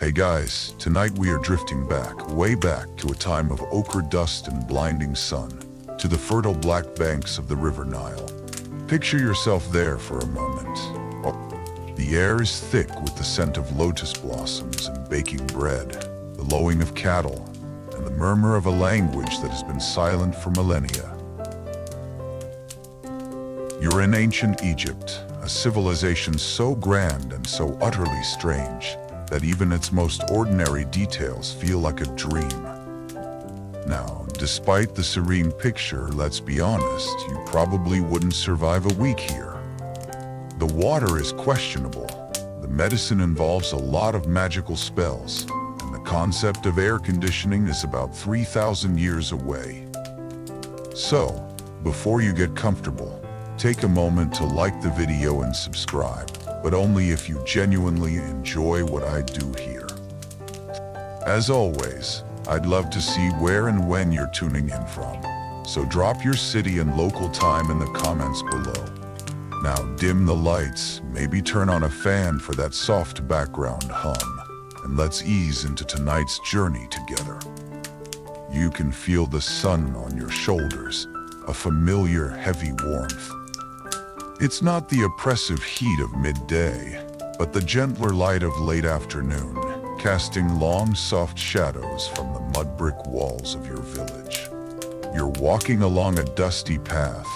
Hey guys, tonight we are drifting back, way back to a time of ochre dust and blinding sun, to the fertile black banks of the river Nile. Picture yourself there for a moment. The air is thick with the scent of lotus blossoms and baking bread, the lowing of cattle, and the murmur of a language that has been silent for millennia. You're in ancient Egypt, a civilization so grand and so utterly strange that even its most ordinary details feel like a dream. Now, despite the serene picture, let's be honest, you probably wouldn't survive a week here. The water is questionable, the medicine involves a lot of magical spells, and the concept of air conditioning is about 3,000 years away. So, before you get comfortable, take a moment to like the video and subscribe, but only if you genuinely enjoy what I do here. As always, I'd love to see where and when you're tuning in from, so drop your city and local time in the comments below. Now dim the lights, maybe turn on a fan for that soft background hum, and let's ease into tonight's journey together. You can feel the sun on your shoulders, a familiar heavy warmth. It's not the oppressive heat of midday, but the gentler light of late afternoon, casting long, soft shadows from the mud brick walls of your village. You're walking along a dusty path,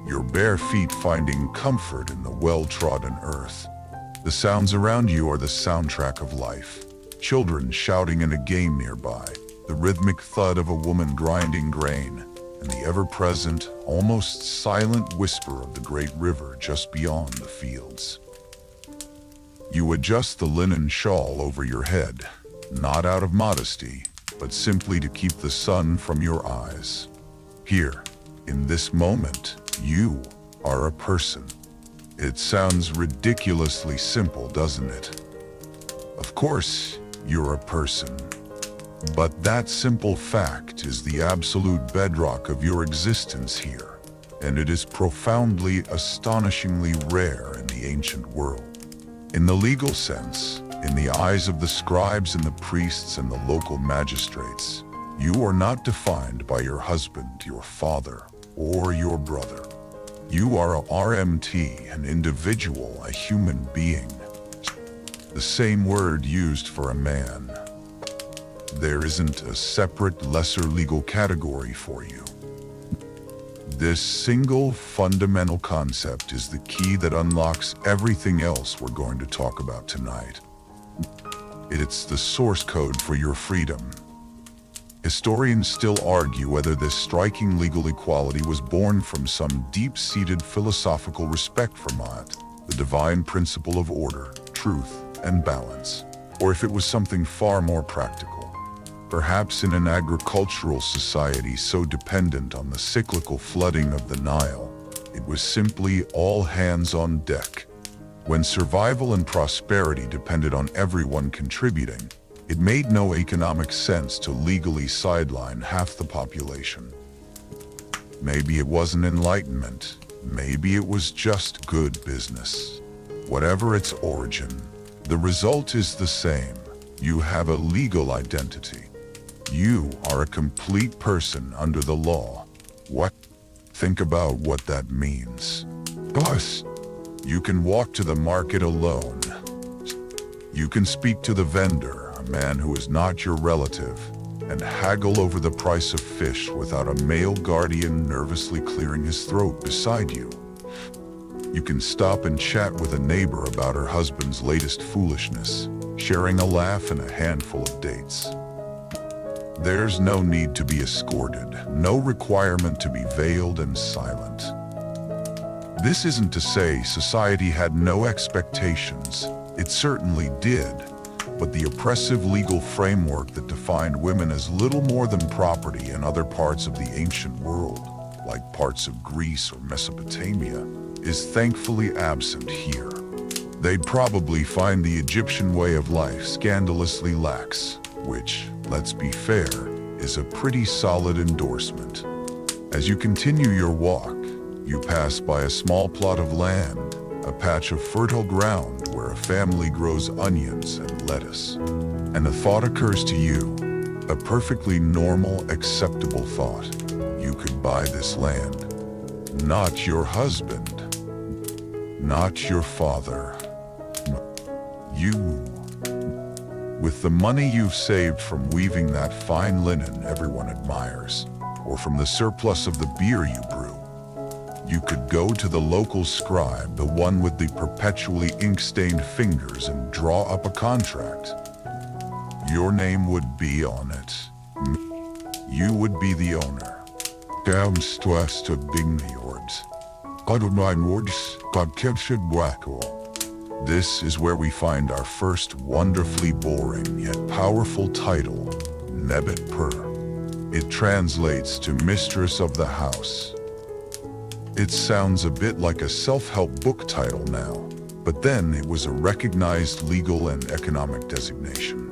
your bare feet finding comfort in the well-trodden earth. The sounds around you are the soundtrack of life. Children shouting in a game nearby, the rhythmic thud of a woman grinding grain, and the ever-present, almost silent whisper of the great river just beyond the fields. You adjust the linen shawl over your head, not out of modesty, but simply to keep the sun from your eyes. Here, in this moment, you are a person. It sounds ridiculously simple, doesn't it? Of course, you're a person. But that simple fact is the absolute bedrock of your existence here, and it is profoundly, astonishingly rare in the ancient world. In the legal sense, in the eyes of the scribes and the priests and the local magistrates, you are not defined by your husband, your father, or your brother. You are a RMT, an individual, a human being. The same word used for a man. There isn't a separate, lesser legal category for you. This single fundamental concept is the key that unlocks everything else we're going to talk about tonight. It's the source code for your freedom. Historians still argue whether this striking legal equality was born from some deep-seated philosophical respect for Ma'at, the divine principle of order, truth, and balance, or if it was something far more practical. Perhaps in an agricultural society so dependent on the cyclical flooding of the Nile, it was simply all hands on deck. When survival and prosperity depended on everyone contributing, it made no economic sense to legally sideline half the population. Maybe it wasn't enlightenment, maybe it was just good business. Whatever its origin, the result is the same. You have a legal identity. You are a complete person under the law. What? Think about what that means. Plus, you can walk to the market alone. You can speak to the vendor, a man who is not your relative, and haggle over the price of fish without a male guardian nervously clearing his throat beside you. You can stop and chat with a neighbor about her husband's latest foolishness, sharing a laugh and a handful of dates. There's no need to be escorted, no requirement to be veiled and silent. This isn't to say society had no expectations. It certainly did, but the oppressive legal framework that defined women as little more than property in other parts of the ancient world, like parts of Greece or Mesopotamia, is thankfully absent here. They'd probably find the Egyptian way of life scandalously lax, which, let's be fair, is a pretty solid endorsement. As you continue your walk, you pass by a small plot of land, a patch of fertile ground where a family grows onions and lettuce. And a thought occurs to you, a perfectly normal, acceptable thought. You could buy this land. Not your husband. Not your father. You. With the money you've saved from weaving that fine linen everyone admires, or from the surplus of the beer you brew, you could go to the local scribe, the one with the perpetually ink-stained fingers, and draw up a contract. Your name would be on it. You would be the owner. This is where we find our first wonderfully boring yet powerful title, Nebet Per. It translates to Mistress of the House. It sounds a bit like a self-help book title now, but then it was a recognized legal and economic designation.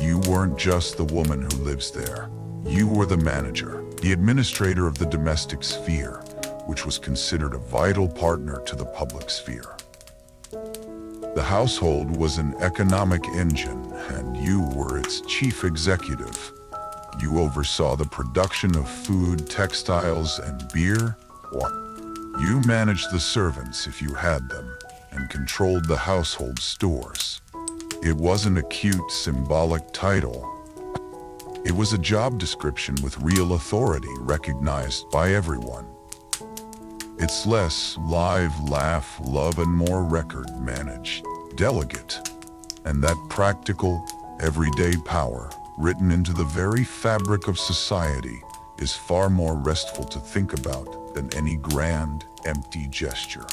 You weren't just the woman who lives there. You were the manager, the administrator of the domestic sphere, which was considered a vital partner to the public sphere. The household was an economic engine, and you were its chief executive. You oversaw the production of food, textiles, and beer. You managed the servants if you had them, and controlled the household stores. It wasn't a cute, symbolic title. It was a job description with real authority recognized by everyone. It's less live, laugh, love, and more record managed, delegate. And that practical, everyday power, written into the very fabric of society, is far more restful to think about than any grand, empty gesture.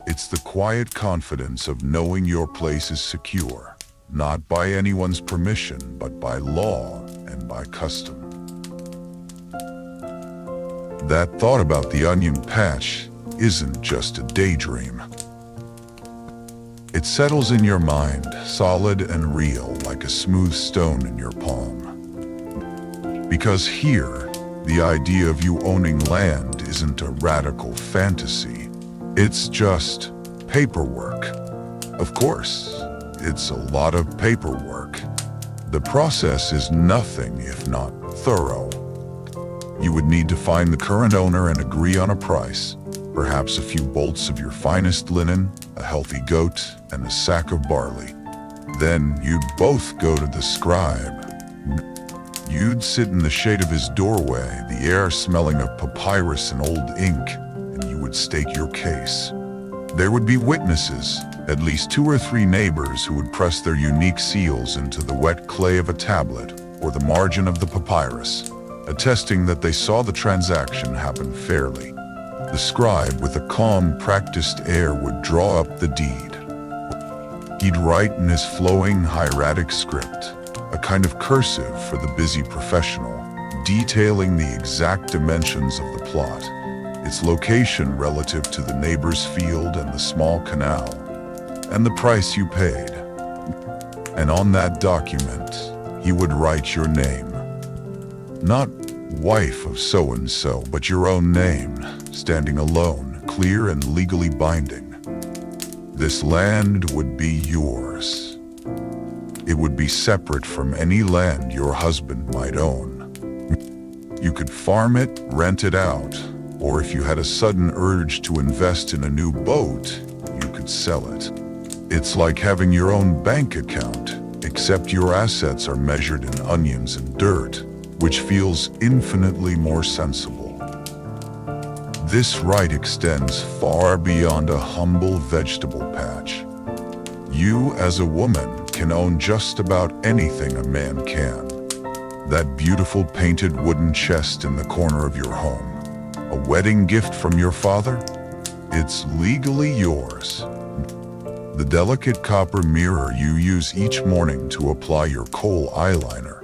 It's the quiet confidence of knowing your place is secure, not by anyone's permission, but by law and by custom. That thought about the onion patch isn't just a daydream. It settles in your mind, solid and real, like a smooth stone in your palm. Because here, the idea of you owning land isn't a radical fantasy. It's just paperwork. Of course, it's a lot of paperwork. The process is nothing if not thorough. You would need to find the current owner and agree on a price, perhaps a few bolts of your finest linen, a healthy goat, and a sack of barley. Then you'd both go to the scribe. You'd sit in the shade of his doorway, the air smelling of papyrus and old ink, and you would state your case. There would be witnesses, at least 2 or 3 neighbors who would press their unique seals into the wet clay of a tablet or the margin of the papyrus, attesting that they saw the transaction happen fairly. The scribe, with a calm, practiced air, would draw up the deed. He'd write in his flowing, hieratic script, a kind of cursive for the busy professional, detailing the exact dimensions of the plot, its location relative to the neighbor's field and the small canal, and the price you paid. And on that document, he would write your name. Not wife of so-and-so, but your own name, standing alone, clear and legally binding. This land would be yours. It would be separate from any land your husband might own. You could farm it, rent it out, or if you had a sudden urge to invest in a new boat, you could sell it. It's like having your own bank account, except your assets are measured in onions and dirt, which feels infinitely more sensible. This right extends far beyond a humble vegetable patch. You, as a woman, can own just about anything a man can. That beautiful painted wooden chest in the corner of your home, a wedding gift from your father? It's legally yours. The delicate copper mirror you use each morning to apply your kohl eyeliner.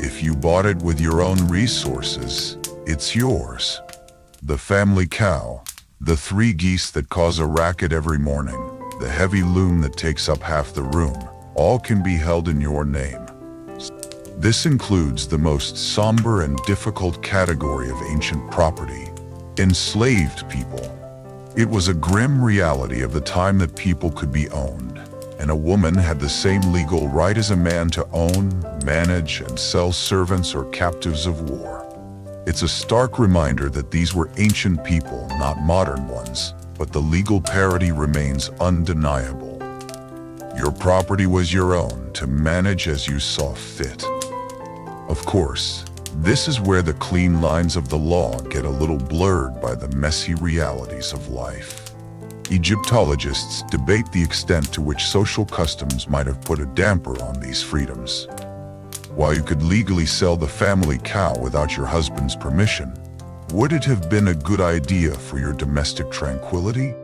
If you bought it with your own resources, it's yours. The family cow, the 3 geese that cause a racket every morning, the heavy loom that takes up half the room, all can be held in your name. This includes the most somber and difficult category of ancient property, enslaved people. It was a grim reality of the time that people could be owned, and a woman had the same legal right as a man to own, manage, and sell servants or captives of war. It's a stark reminder that these were ancient people, not modern ones, but the legal parity remains undeniable. Your property was your own to manage as you saw fit. Of course, this is where the clean lines of the law get a little blurred by the messy realities of life. Egyptologists debate the extent to which social customs might have put a damper on these freedoms. While you could legally sell the family cow without your husband's permission, would it have been a good idea for your domestic tranquility?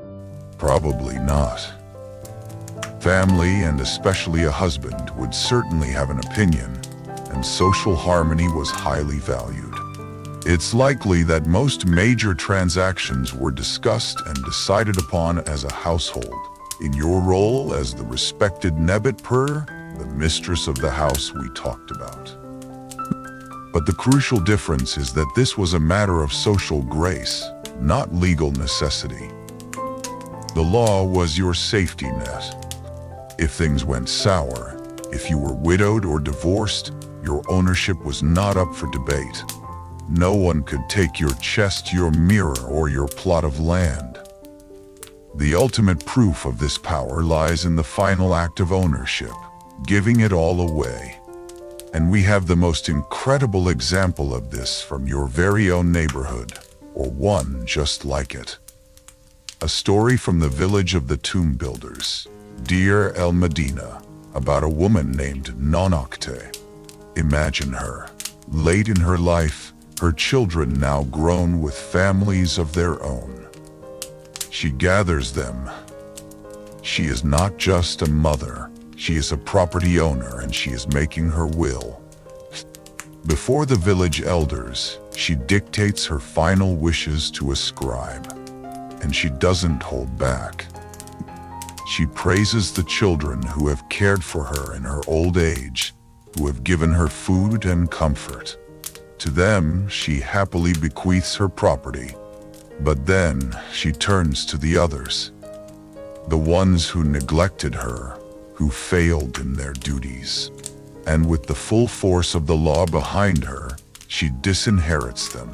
Probably not. Family, and especially a husband, would certainly have an opinion, and social harmony was highly valued. It's likely that most major transactions were discussed and decided upon as a household, in your role as the respected Nebet-per, the mistress of the house we talked about. But the crucial difference is that this was a matter of social grace, not legal necessity. The law was your safety net. If things went sour, if you were widowed or divorced, your ownership was not up for debate. No one could take your chest, your mirror, or your plot of land. The ultimate proof of this power lies in the final act of ownership, giving it all away. And we have the most incredible example of this from your very own neighborhood, or one just like it. A story from the village of the tomb builders, Deir el Medina, about a woman named Nonakte. Imagine her, late in her life, her children now grown with families of their own. She gathers them. She is not just a mother, she is a property owner, and she is making her will. Before the village elders, she dictates her final wishes to a scribe, and she doesn't hold back. She praises the children who have cared for her in her old age, who have given her food and comfort. To them, she happily bequeaths her property. But then she turns to the others, the ones who neglected her, who failed in their duties. And with the full force of the law behind her, she disinherits them.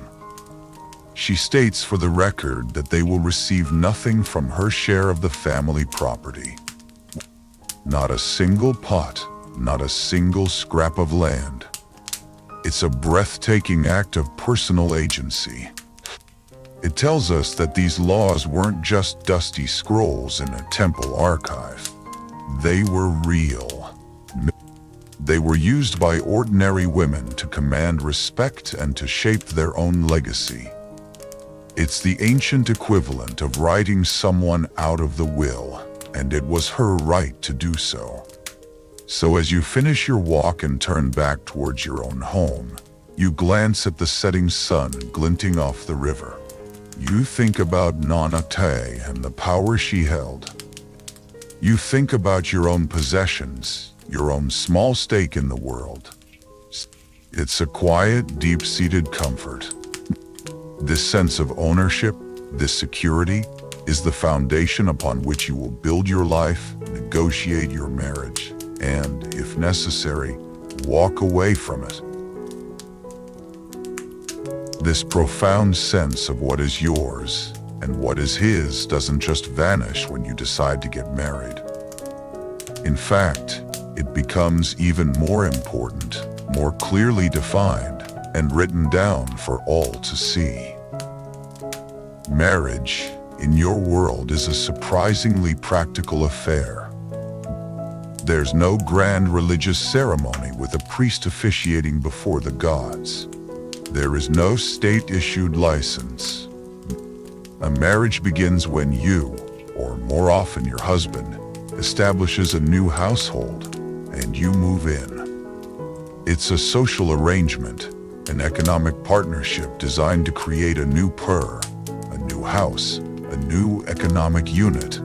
She states for the record that they will receive nothing from her share of the family property. Not a single pot, not a single scrap of land. It's a breathtaking act of personal agency. It tells us that these laws weren't just dusty scrolls in a temple archive. They were real. They were used by ordinary women to command respect and to shape their own legacy. It's the ancient equivalent of writing someone out of the will, and it was her right to do so. So as you finish your walk and turn back towards your own home, you glance at the setting sun glinting off the river. You think about Nonakte and the power she held. You think about your own possessions, your own small stake in the world. It's a quiet, deep-seated comfort. This sense of ownership, this security, is the foundation upon which you will build your life, negotiate your marriage, and, if necessary, walk away from it. This profound sense of what is yours and what is his doesn't just vanish when you decide to get married. In fact, it becomes even more important, more clearly defined, and written down for all to see. Marriage, in your world, is a surprisingly practical affair. There's no grand religious ceremony with a priest officiating before the gods. There is no state-issued license. A marriage begins when you, or more often your husband, establishes a new household, and you move in. It's a social arrangement, an economic partnership designed to create a new a new house, a new economic unit.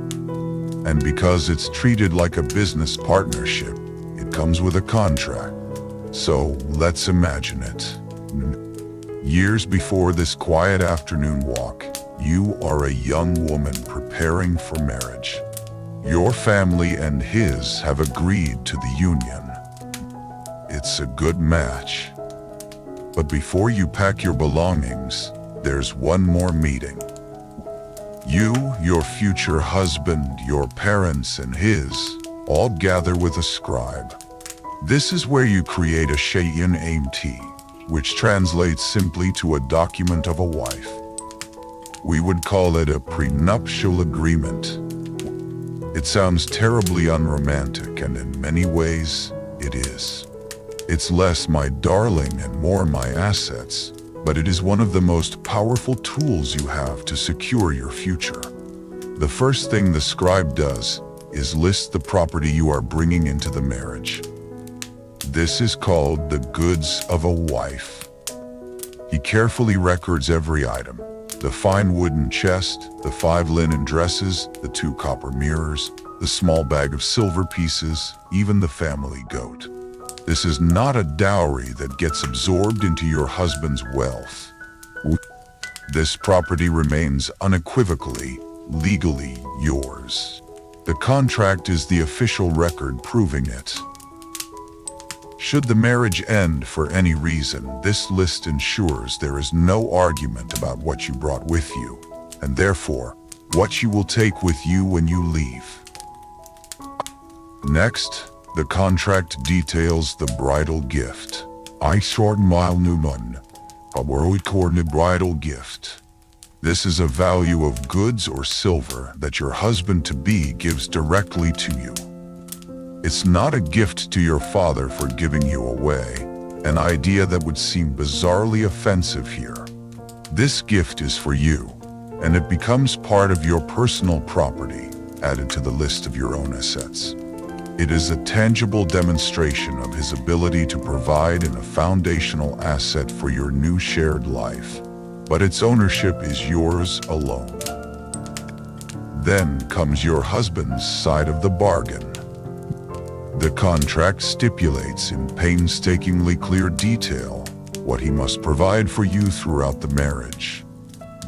And because it's treated like a business partnership, it comes with a contract. So let's imagine it. Years before this quiet afternoon walk, You are a young woman preparing for marriage. Your family and his have agreed to the union. It's a good match. But before you pack your belongings, there's one more meeting. You, your future husband, your parents, and his all gather with a scribe. This is where you create a Sheyin Amt, which translates simply to a document of a wife. We would call it a prenuptial agreement. It sounds terribly unromantic, and in many ways, it is. It's less my darling and more my assets, but it is one of the most powerful tools you have to secure your future. The first thing the scribe does is list the property you are bringing into the marriage. This is called the goods of a wife. He carefully records every item: the fine wooden chest, the 5 linen dresses, the 2 copper mirrors, the small bag of silver pieces, even the family goat. This is not a dowry that gets absorbed into your husband's wealth. This property remains unequivocally, legally yours. The contract is the official record proving it. Should the marriage end for any reason, this list ensures there is no argument about what you brought with you, and therefore, what you will take with you when you leave. Next, the contract details the bridal gift. I short mile numun, a world bridal gift. This is a value of goods or silver that your husband-to-be gives directly to you. It's not a gift to your father for giving you away, an idea that would seem bizarrely offensive here. This gift is for you, and it becomes part of your personal property, added to the list of your own assets. It is a tangible demonstration of his ability to provide a foundational asset for your new shared life, but its ownership is yours alone. Then comes your husband's side of the bargain. The contract stipulates in painstakingly clear detail what he must provide for you throughout the marriage.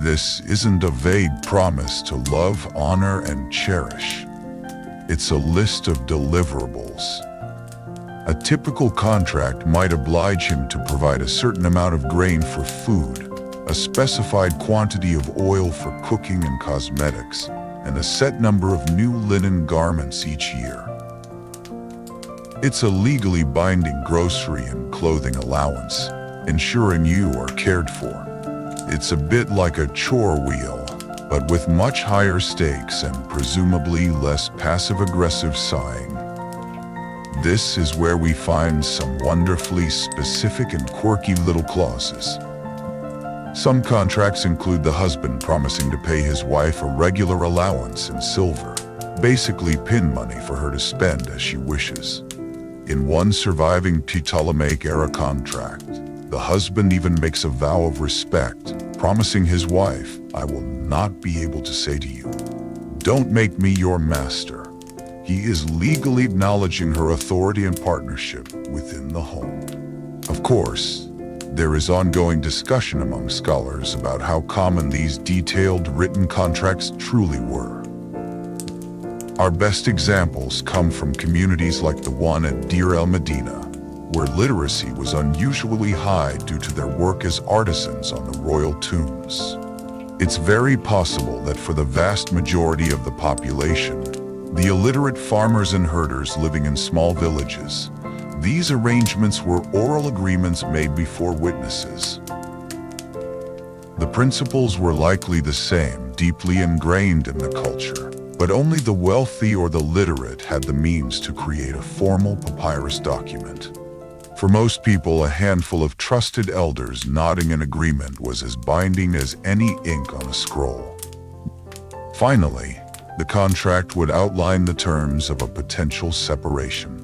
This isn't a vague promise to love, honor, and cherish. It's a list of deliverables. A typical contract might oblige him to provide a certain amount of grain for food, a specified quantity of oil for cooking and cosmetics, and a set number of new linen garments each year. It's a legally binding grocery and clothing allowance, ensuring you are cared for. It's a bit like a chore wheel, but with much higher stakes and presumably less passive-aggressive sighing. This is where we find some wonderfully specific and quirky little clauses. Some contracts include the husband promising to pay his wife a regular allowance in silver, basically pin money for her to spend as she wishes. In one surviving Ptolemaic-era contract, the husband even makes a vow of respect, promising his wife, "I will not be able to say to you, 'Don't make me your master.'" He is legally acknowledging her authority and partnership within the home. Of course, there is ongoing discussion among scholars about how common these detailed written contracts truly were. Our best examples come from communities like the one at Deir el-Medina, where literacy was unusually high due to their work as artisans on the royal tombs. It's very possible that for the vast majority of the population, the illiterate farmers and herders living in small villages, these arrangements were oral agreements made before witnesses. The principles were likely the same, deeply ingrained in the culture, but only the wealthy or the literate had the means to create a formal papyrus document. For most people, a handful of trusted elders nodding an agreement was as binding as any ink on a scroll. Finally, the contract would outline the terms of a potential separation.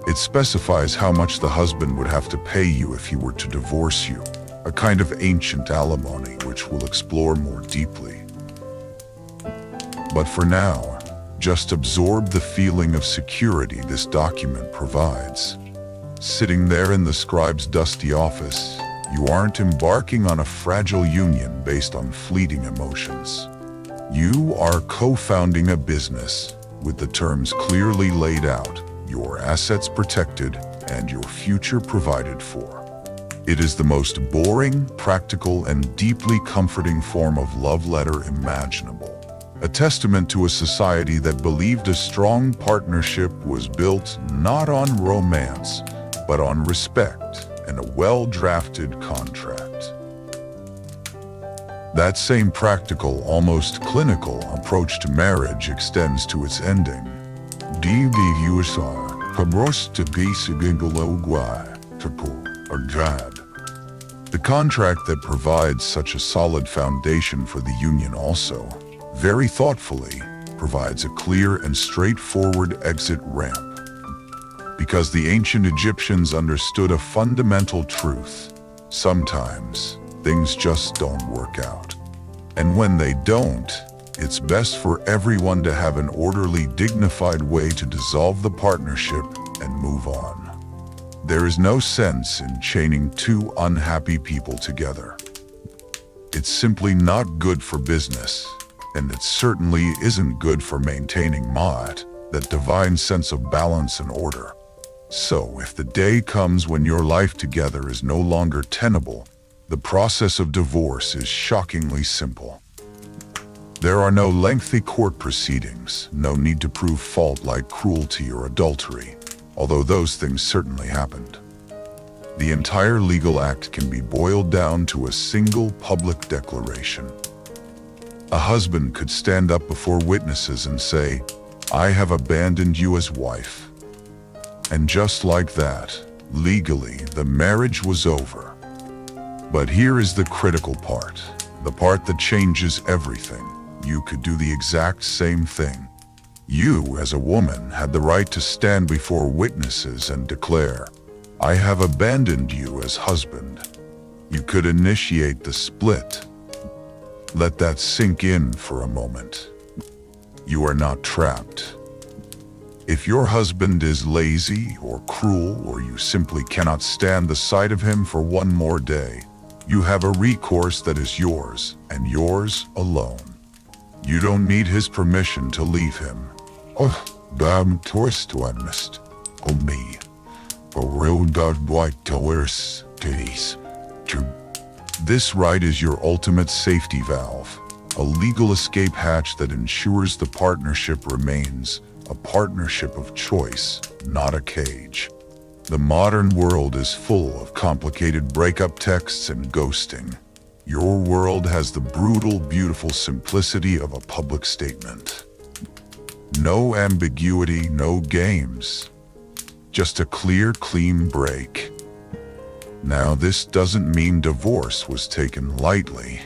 It specifies how much the husband would have to pay you if he were to divorce you, a kind of ancient alimony which we'll explore more deeply. But for now, just absorb the feeling of security this document provides. Sitting there in the scribe's dusty office, You aren't embarking on a fragile union based on fleeting emotions. You are co-founding a business with the terms clearly laid out, your assets protected, and your future provided for. It is the most boring, practical, and deeply comforting form of love letter imaginable. A testament to a society that believed a strong partnership was built not on romance, but on respect and a well-drafted contract. That same practical, almost clinical approach to marriage extends to its ending. The contract that provides such a solid foundation for the union also, very thoughtfully, provides a clear and straightforward exit ramp. Because the ancient Egyptians understood a fundamental truth: sometimes things just don't work out. And when they don't, it's best for everyone to have an orderly, dignified way to dissolve the partnership and move on. There is no sense in chaining two unhappy people together. It's simply not good for business, and it certainly isn't good for maintaining ma'at, that divine sense of balance and order. So if the day comes when your life together is no longer tenable, the process of divorce is shockingly simple. There are no lengthy court proceedings, no need to prove fault like cruelty or adultery, although those things certainly happened. The entire legal act can be boiled down to a single public declaration. A husband could stand up before witnesses and say, "I have abandoned you as wife." And just like that, legally, the marriage was over. But here is the critical part, the part that changes everything. You could do the exact same thing. You, as a woman, had the right to stand before witnesses and declare, "I have abandoned you as husband." You could initiate the split. Let that sink in for a moment. You are not trapped. If your husband is lazy or cruel, or you simply cannot stand the sight of him for one more day, you have a recourse that is yours, and yours alone. You don't need his permission to leave him. This right is your ultimate safety valve, a legal escape hatch that ensures the partnership remains a partnership of choice, not a cage. The modern world is full of complicated breakup texts and ghosting. Your world has the brutal, beautiful simplicity of a public statement. No ambiguity, no games. Just a clear, clean break. Now, this doesn't mean divorce was taken lightly.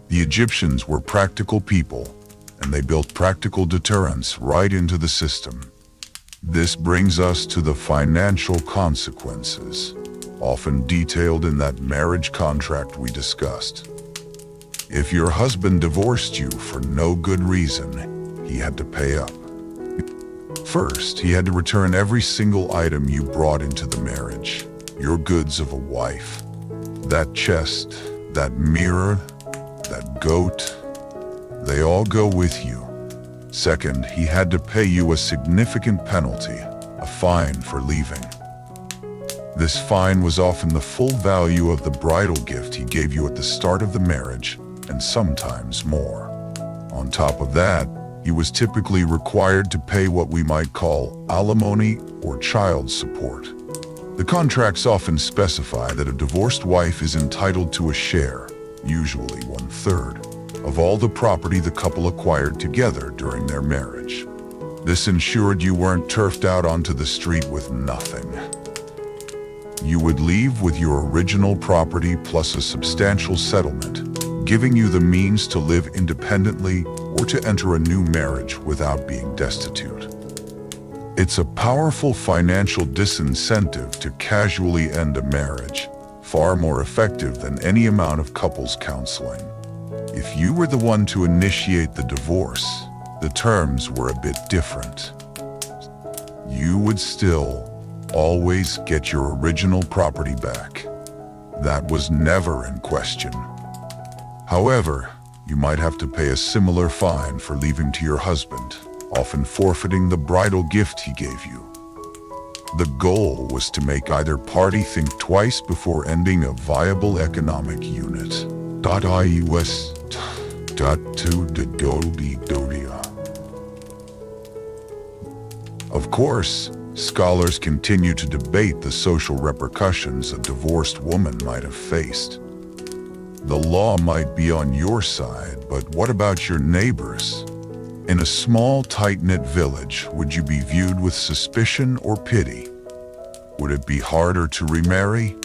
The Egyptians were practical people, and they built practical deterrence right into the system. This brings us to the financial consequences, often detailed in that marriage contract we discussed. If your husband divorced you for no good reason, he had to pay up. First, he had to return every single item you brought into the marriage, your goods of a wife. That chest, that mirror, that goat, they all go with you. Second, he had to pay you a significant penalty, a fine for leaving. This fine was often the full value of the bridal gift he gave you at the start of the marriage, and sometimes more. On top of that, he was typically required to pay what we might call alimony or child support. The contracts often specify that a divorced wife is entitled to a share, usually 1/3, of all the property the couple acquired together during their marriage. This ensured you weren't turfed out onto the street with nothing. You would leave with your original property plus a substantial settlement, giving you the means to live independently or to enter a new marriage without being destitute. It's a powerful financial disincentive to casually end a marriage, far more effective than any amount of couples counseling. If you were the one to initiate the divorce, the terms were a bit different. You would still always get your original property back. That was never in question. However, you might have to pay a similar fine for leaving to your husband, often forfeiting the bridal gift he gave you. The goal was to make either party think twice before ending a viable economic unit. .ius. Of course, scholars continue to debate the social repercussions a divorced woman might have faced. The law might be on your side, but what about your neighbors? In a small, tight-knit village, would you be viewed with suspicion or pity? Would it be harder to remarry?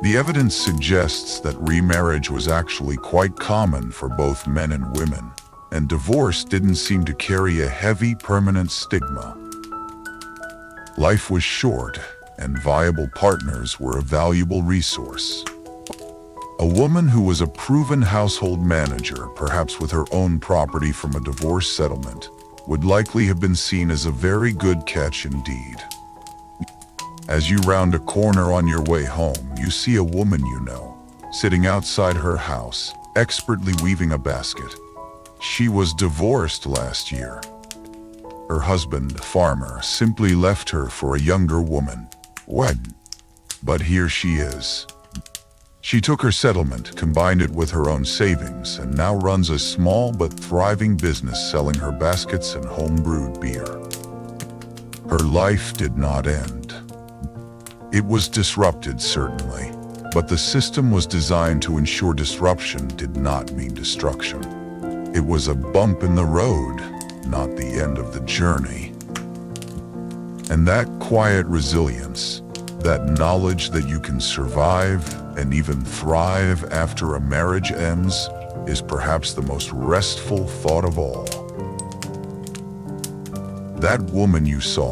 The evidence suggests that remarriage was actually quite common for both men and women, and divorce didn't seem to carry a heavy, permanent stigma. Life was short, and viable partners were a valuable resource. A woman who was a proven household manager, perhaps with her own property from a divorce settlement, would likely have been seen as a very good catch indeed. As you round a corner on your way home, you see a woman you know, sitting outside her house, expertly weaving a basket. She was divorced last year. Her husband, a farmer, simply left her for a younger woman. But here she is. She took her settlement, combined it with her own savings, and now runs a small but thriving business selling her baskets and home-brewed beer. Her life did not end. It was disrupted, certainly, but the system was designed to ensure disruption did not mean destruction. It was a bump in the road, not the end of the journey. And that quiet resilience, that knowledge that you can survive and even thrive after a marriage ends, is perhaps the most restful thought of all. That woman you saw,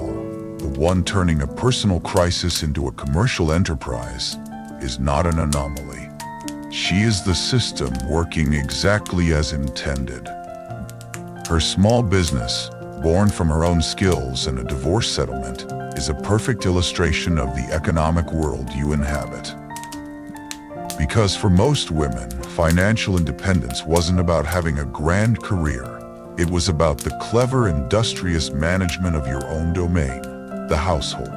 the one turning a personal crisis into a commercial enterprise, is not an anomaly. She is the system working exactly as intended. Her small business, born from her own skills and a divorce settlement, is a perfect illustration of the economic world you inhabit. Because for most women, financial independence wasn't about having a grand career. It was about the clever, industrious management of your own domain, the household.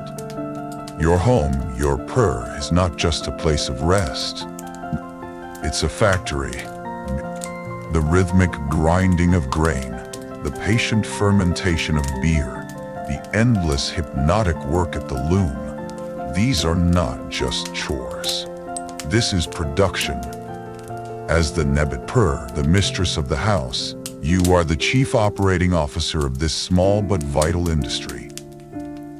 Your home, your purr, is not just a place of rest. It's a factory. The rhythmic grinding of grain, the patient fermentation of beer, the endless hypnotic work at the loom. These are not just chores. This is production. As the Nebet Purr, the mistress of the house, you are the chief operating officer of this small but vital industry.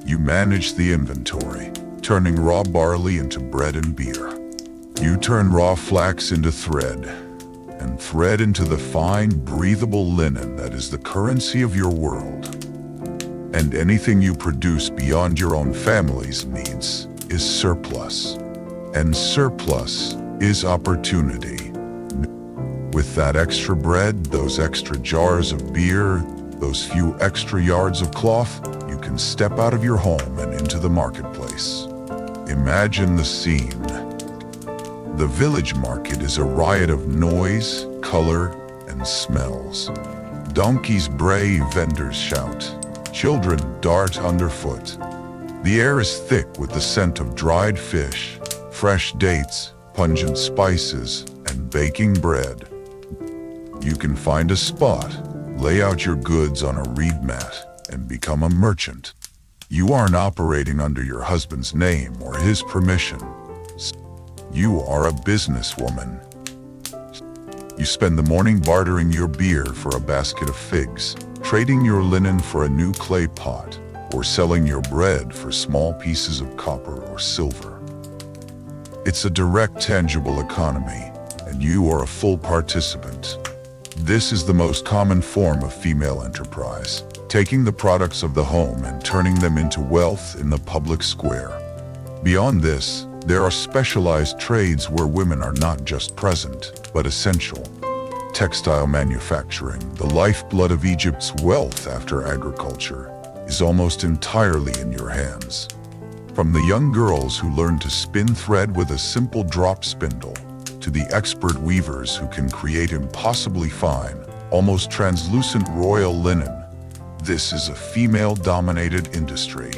You manage the inventory, turning raw barley into bread and beer. You turn raw flax into thread, and thread into the fine, breathable linen that is the currency of your world. And anything you produce beyond your own family's needs is surplus. And surplus is opportunity. With that extra bread, those extra jars of beer, those few extra yards of cloth, you can step out of your home and into the marketplace. Imagine the scene. The village market is a riot of noise, color, and smells. Donkeys bray, vendors shout. Children dart underfoot. The air is thick with the scent of dried fish, fresh dates, pungent spices, and baking bread. You can find a spot, lay out your goods on a reed mat, and become a merchant. You aren't operating under your husband's name or his permission. You are a businesswoman. You spend the morning bartering your beer for a basket of figs, trading your linen for a new clay pot, or selling your bread for small pieces of copper or silver. It's a direct, tangible economy, and you are a full participant. This is the most common form of female enterprise, taking the products of the home and turning them into wealth in the public square. Beyond this, there are specialized trades where women are not just present, but essential. Textile manufacturing, the lifeblood of Egypt's wealth after agriculture, is almost entirely in your hands. From the young girls who learn to spin thread with a simple drop spindle, to the expert weavers who can create impossibly fine, almost translucent royal linen, this is a female-dominated industry.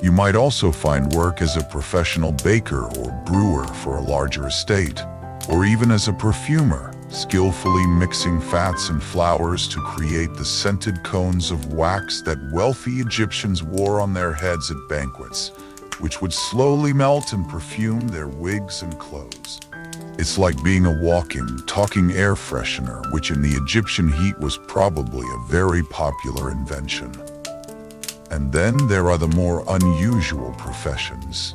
You might also find work as a professional baker or brewer for a larger estate, or even as a perfumer, skillfully mixing fats and flowers to create the scented cones of wax that wealthy Egyptians wore on their heads at banquets, which would slowly melt and perfume their wigs and clothes. It's like being a walking, talking air freshener, which in the Egyptian heat was probably a very popular invention. And then there are the more unusual professions.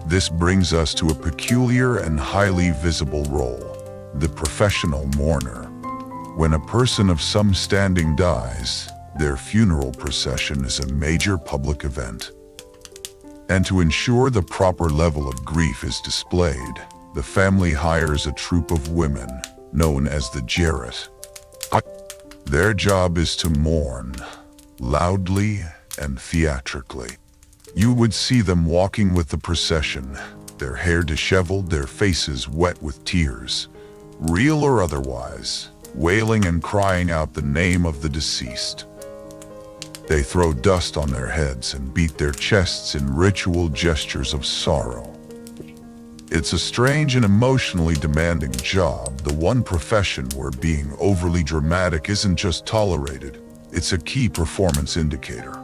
This brings us to a peculiar and highly visible role, the professional mourner. When a person of some standing dies, their funeral procession is a major public event. And to ensure the proper level of grief is displayed, the family hires a troupe of women, known as the Jarret. Their job is to mourn, loudly and theatrically. You would see them walking with the procession, their hair disheveled, their faces wet with tears, real or otherwise, wailing and crying out the name of the deceased. They throw dust on their heads and beat their chests in ritual gestures of sorrow. It's a strange and emotionally demanding job, the one profession where being overly dramatic isn't just tolerated, it's a key performance indicator.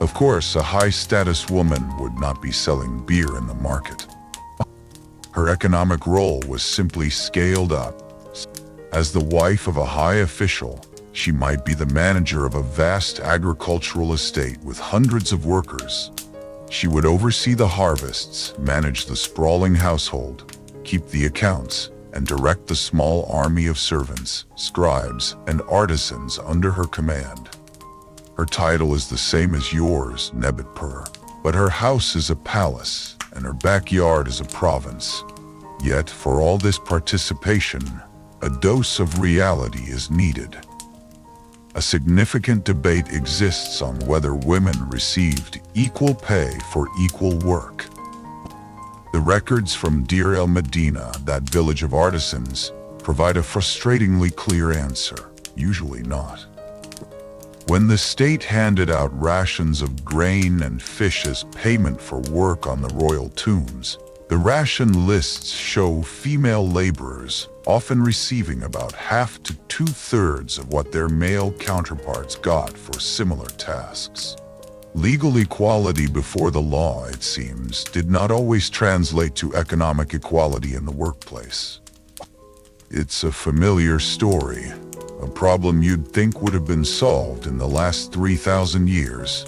Of course, a high-status woman would not be selling beer in the market. Her economic role was simply scaled up. As the wife of a high official, she might be the manager of a vast agricultural estate with hundreds of workers. She would oversee the harvests, manage the sprawling household, keep the accounts, and direct the small army of servants, scribes, and artisans under her command. Her title is the same as yours, Nebetpur, but her house is a palace, and her backyard is a province. Yet, for all this participation, a dose of reality is needed. A significant debate exists on whether women received equal pay for equal work. The records from Deir el-Medina, that village of artisans, provide a frustratingly clear answer: usually not. When the state handed out rations of grain and fish as payment for work on the royal tombs, the ration lists show female laborers often receiving about half to two-thirds of what their male counterparts got for similar tasks. Legal equality before the law, it seems, did not always translate to economic equality in the workplace. It's a familiar story, a problem you'd think would have been solved in the last 3,000 years,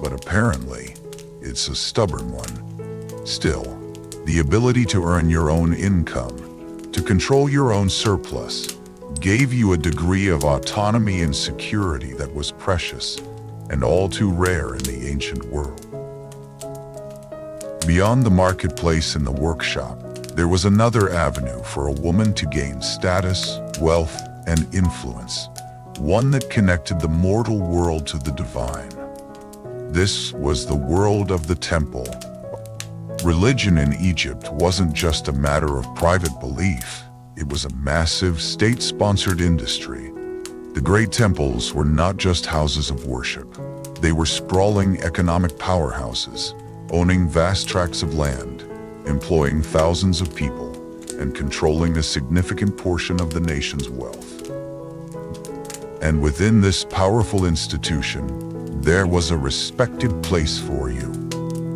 but apparently, it's a stubborn one. Still, the ability to earn your own income, to control your own surplus, gave you a degree of autonomy and security that was precious and all too rare in the ancient world. Beyond the marketplace and the workshop, there was another avenue for a woman to gain status, wealth, and influence, one that connected the mortal world to the divine. This was the world of the temple. Religion in Egypt wasn't just a matter of private belief, it was a massive state-sponsored industry. The great temples were not just houses of worship. They were sprawling economic powerhouses, owning vast tracts of land, employing thousands of people, and controlling a significant portion of the nation's wealth. And within this powerful institution, there was a respected place for you.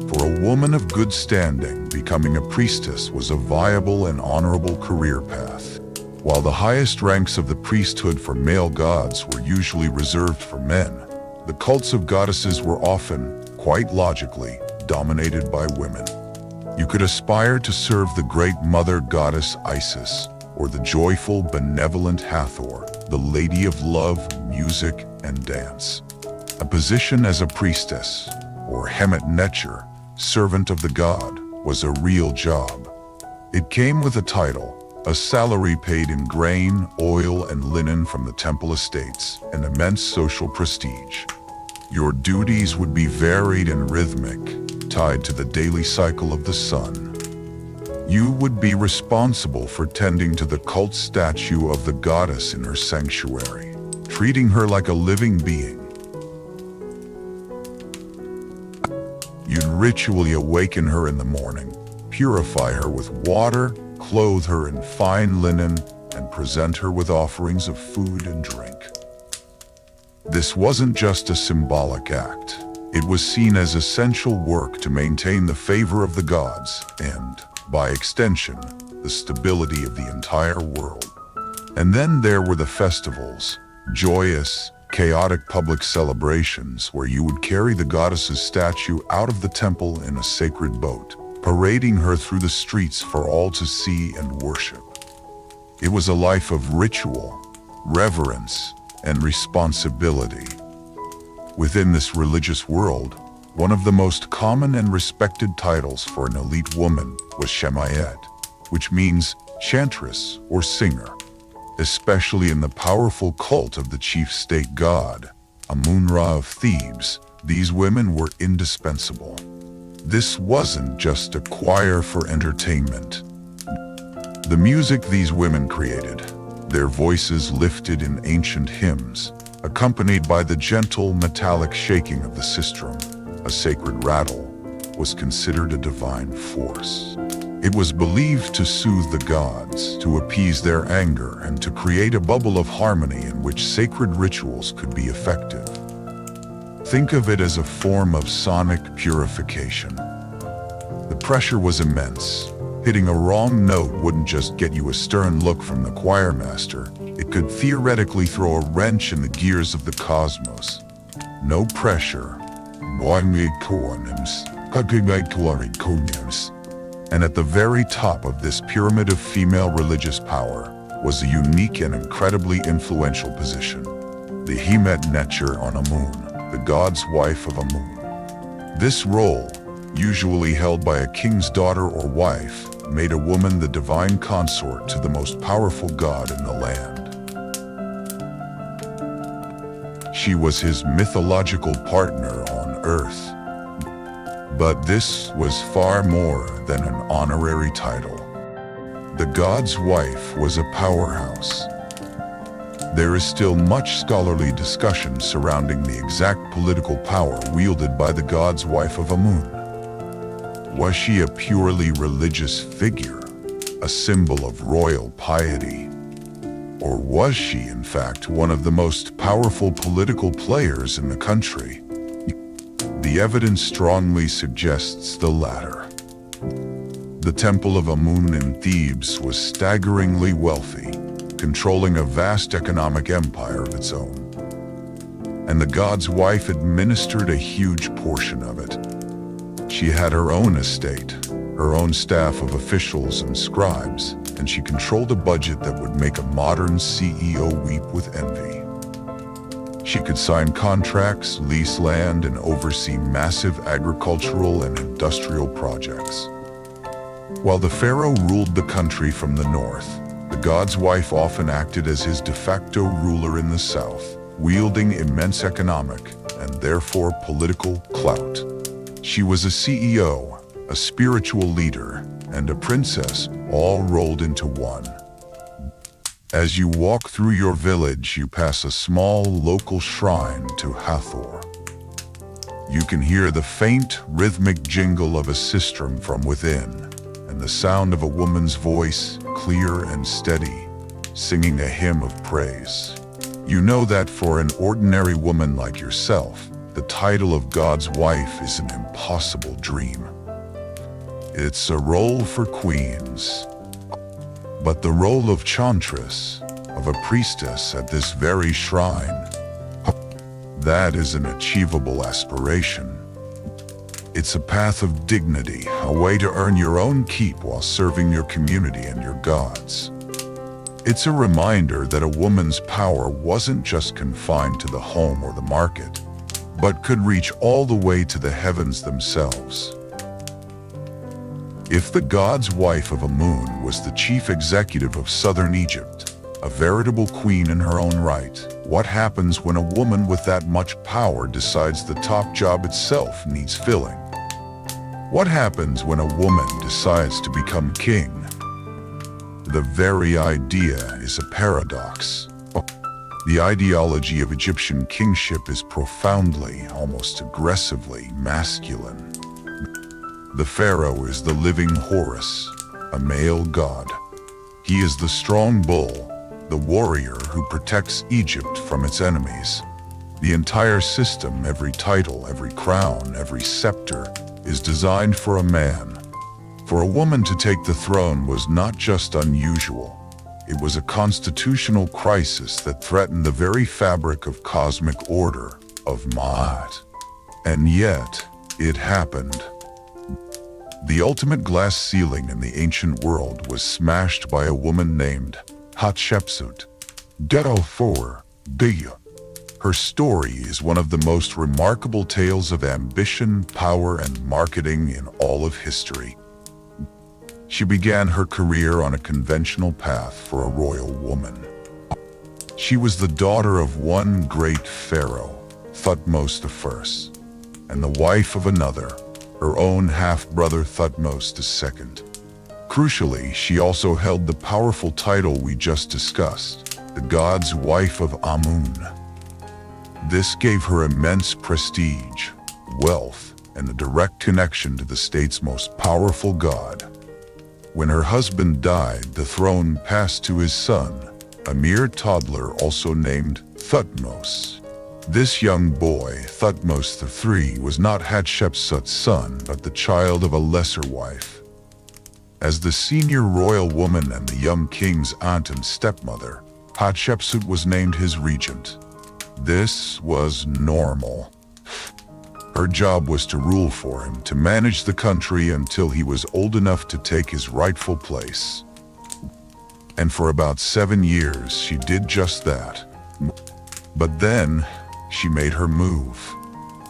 For a woman of good standing, becoming a priestess was a viable and honorable career path. While the highest ranks of the priesthood for male gods were usually reserved for men, the cults of goddesses were often, quite logically, dominated by women. You could aspire to serve the great mother goddess Isis, or the joyful, benevolent Hathor, the lady of love, music, and dance. A position as a priestess, or Hemet Necher, servant of the god, was a real job. It came with a title, a salary paid in grain, oil, and linen from the temple estates, and immense social prestige. Your duties would be varied and rhythmic, tied to the daily cycle of the sun. You would be responsible for tending to the cult statue of the goddess in her sanctuary, treating her like a living being. You'd ritually awaken her in the morning, purify her with water, clothe her in fine linen, and present her with offerings of food and drink. This wasn't just a symbolic act. It was seen as essential work to maintain the favor of the gods and, by extension, the stability of the entire world. And then there were the festivals, joyous, chaotic public celebrations where you would carry the goddess's statue out of the temple in a sacred boat, parading her through the streets for all to see and worship. It was a life of ritual, reverence, and responsibility. Within this religious world, one of the most common and respected titles for an elite woman was Shemayet, which means chantress or singer. Especially in the powerful cult of the chief state god, Amun-Ra of Thebes, these women were indispensable. This wasn't just a choir for entertainment. The music these women created, their voices lifted in ancient hymns, accompanied by the gentle metallic shaking of the sistrum, a sacred rattle, was considered a divine force. It was believed to soothe the gods, to appease their anger, and to create a bubble of harmony in which sacred rituals could be effective. Think of it as a form of sonic purification. The pressure was immense. Hitting a wrong note wouldn't just get you a stern look from the choir master, it could theoretically throw a wrench in the gears of the cosmos. No pressure. And at the very top of this pyramid of female religious power was a unique and incredibly influential position. The Hemet Necher on Amun, the god's wife of Amun. This role, usually held by a king's daughter or wife, made a woman the divine consort to the most powerful god in the land. She was his mythological partner on earth. But this was far more than an honorary title. The god's wife was a powerhouse. There is still much scholarly discussion surrounding the exact political power wielded by the god's wife of Amun. Was she a purely religious figure, a symbol of royal piety? Or was she, in fact, one of the most powerful political players in the country? The evidence strongly suggests the latter. The Temple of Amun in Thebes was staggeringly wealthy, controlling a vast economic empire of its own. And the god's wife administered a huge portion of it. She had her own estate, her own staff of officials and scribes, and she controlled a budget that would make a modern CEO weep with envy. She could sign contracts, lease land, and oversee massive agricultural and industrial projects. While the pharaoh ruled the country from the north, the god's wife often acted as his de facto ruler in the south, wielding immense economic and therefore political clout. She was a CEO, a spiritual leader, and a princess, all rolled into one. As you walk through your village, you pass a small local shrine to Hathor. You can hear the faint, rhythmic jingle of a sistrum from within, and the sound of a woman's voice, clear and steady, singing a hymn of praise. You know that for an ordinary woman like yourself, the title of God's wife is an impossible dream. It's a role for queens. But the role of chantress, of a priestess at this very shrine, that is an achievable aspiration. It's a path of dignity, a way to earn your own keep while serving your community and your gods. It's a reminder that a woman's power wasn't just confined to the home or the market, but could reach all the way to the heavens themselves. If the god's wife of Amun was the chief executive of southern Egypt, a veritable queen in her own right, What happens when a woman with that much power decides the top job itself needs filling? What happens when a woman decides to become king? The very idea is a paradox. The ideology of Egyptian kingship is profoundly, almost aggressively masculine. The pharaoh is the living Horus, a male god. He is the strong bull, the warrior who protects Egypt from its enemies. The entire system, every title, every crown, every scepter, is designed for a man. For a woman to take the throne was not just unusual. It was a constitutional crisis that threatened the very fabric of cosmic order, of Ma'at. And yet, it happened. The ultimate glass ceiling in the ancient world was smashed by a woman named Hatshepsut. Ghetto 4, Bia. Her story is one of the most remarkable tales of ambition, power, and marketing in all of history. She began her career on a conventional path for a royal woman. She was the daughter of one great pharaoh, Thutmose I, and the wife of another, her own half-brother Thutmose II. Crucially, she also held the powerful title we just discussed, the god's wife of Amun. This gave her immense prestige, wealth, and a direct connection to the state's most powerful god. When her husband died, the throne passed to his son, a mere toddler also named Thutmose. This young boy, Thutmose III, was not Hatshepsut's son, but the child of a lesser wife. As the senior royal woman and the young king's aunt and stepmother, Hatshepsut was named his regent. This was normal. Her job was to rule for him, to manage the country until he was old enough to take his rightful place. And for about 7 years, she did just that. But then, she made her move.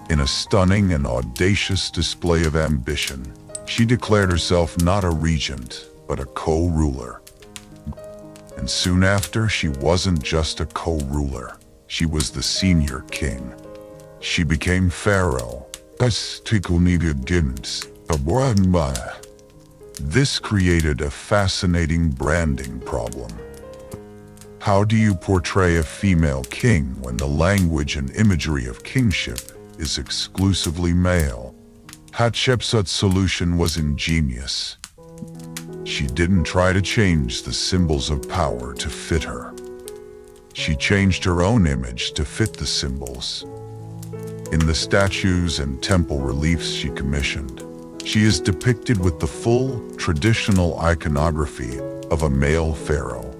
In a stunning and audacious display of ambition, she declared herself not a regent, but a co-ruler. And soon after, she wasn't just a co-ruler. She was the senior king. She became pharaoh. This created a fascinating branding problem. How do you portray a female king when the language and imagery of kingship is exclusively male? Hatshepsut's solution was ingenious. She didn't try to change the symbols of power to fit her. She changed her own image to fit the symbols. In the statues and temple reliefs she commissioned, she is depicted with the full, traditional iconography of a male pharaoh.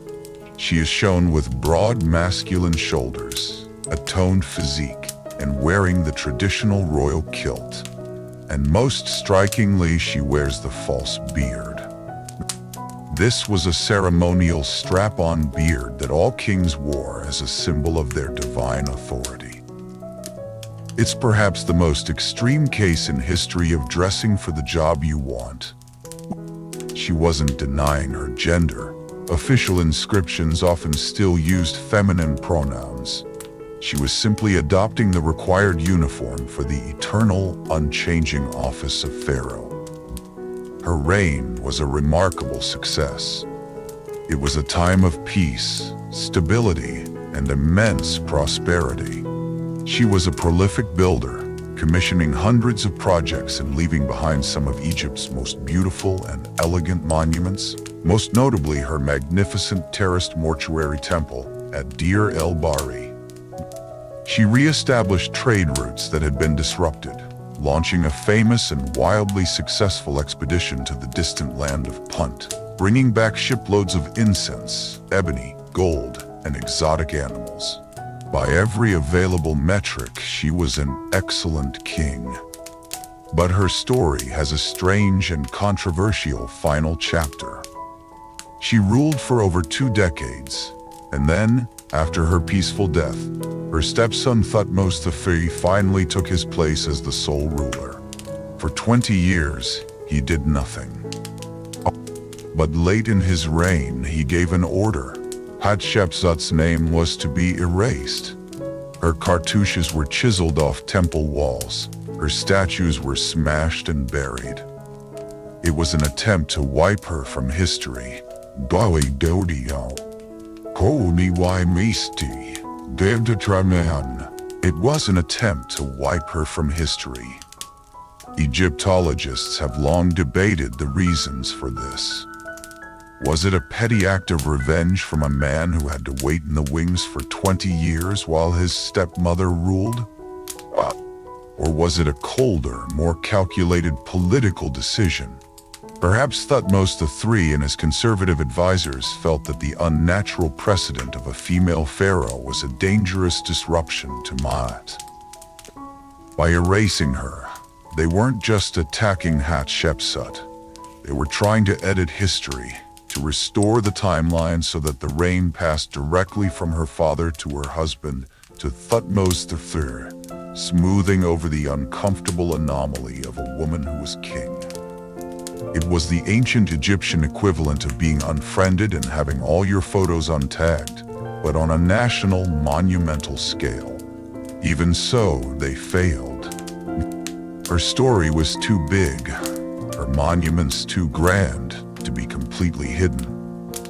She is shown with broad masculine shoulders, a toned physique, and wearing the traditional royal kilt. And most strikingly, she wears the false beard. This was a ceremonial strap-on beard that all kings wore as a symbol of their divine authority. It's perhaps the most extreme case in history of dressing for the job you want. She wasn't denying her gender. Official inscriptions often still used feminine pronouns. She was simply adopting the required uniform for the eternal, unchanging office of pharaoh. Her reign was a remarkable success. It was a time of peace, stability, and immense prosperity. She was a prolific builder, commissioning hundreds of projects and leaving behind some of Egypt's most beautiful and elegant monuments, most notably her magnificent terraced mortuary temple at Deir el-Bahri. She re-established trade routes that had been disrupted, launching a famous and wildly successful expedition to the distant land of Punt, bringing back shiploads of incense, ebony, gold, and exotic animals. By every available metric, she was an excellent king. But her story has a strange and controversial final chapter. She ruled for over 2 decades, and then, after her peaceful death, her stepson Thutmose III finally took his place as the sole ruler. For 20 years, he did nothing. But late in his reign, he gave an order. Hatshepsut's name was to be erased. Her cartouches were chiseled off temple walls. Her statues were smashed and buried. It was an attempt to wipe her from history. It was an attempt to wipe her from history. Egyptologists have long debated the reasons for this. Was it a petty act of revenge from a man who had to wait in the wings for 20 years while his stepmother ruled? Or was it a colder, more calculated political decision? Perhaps Thutmose III and his conservative advisors felt that the unnatural precedent of a female pharaoh was a dangerous disruption to Maat. By erasing her, they weren't just attacking Hatshepsut. They were trying to edit history, to restore the timeline so that the reign passed directly from her father to her husband, to Thutmose III, smoothing over the uncomfortable anomaly of a woman who was king. It was the ancient Egyptian equivalent of being unfriended and having all your photos untagged, but on a national, monumental scale. Even so, they failed. Her story was too big, her monuments too grand to be completely hidden.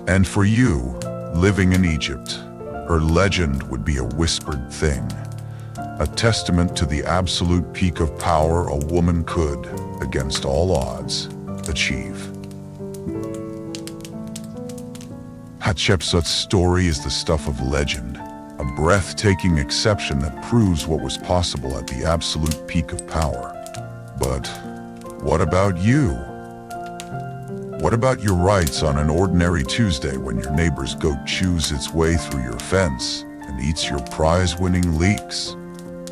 And for you, living in Egypt, her legend would be a whispered thing, a testament to the absolute peak of power a woman could, against all odds, achieve. Hatshepsut's story is the stuff of legend, a breathtaking exception that proves what was possible at the absolute peak of power. But what about you? What about your rights on an ordinary Tuesday when your neighbor's goat chews its way through your fence and eats your prize-winning leeks?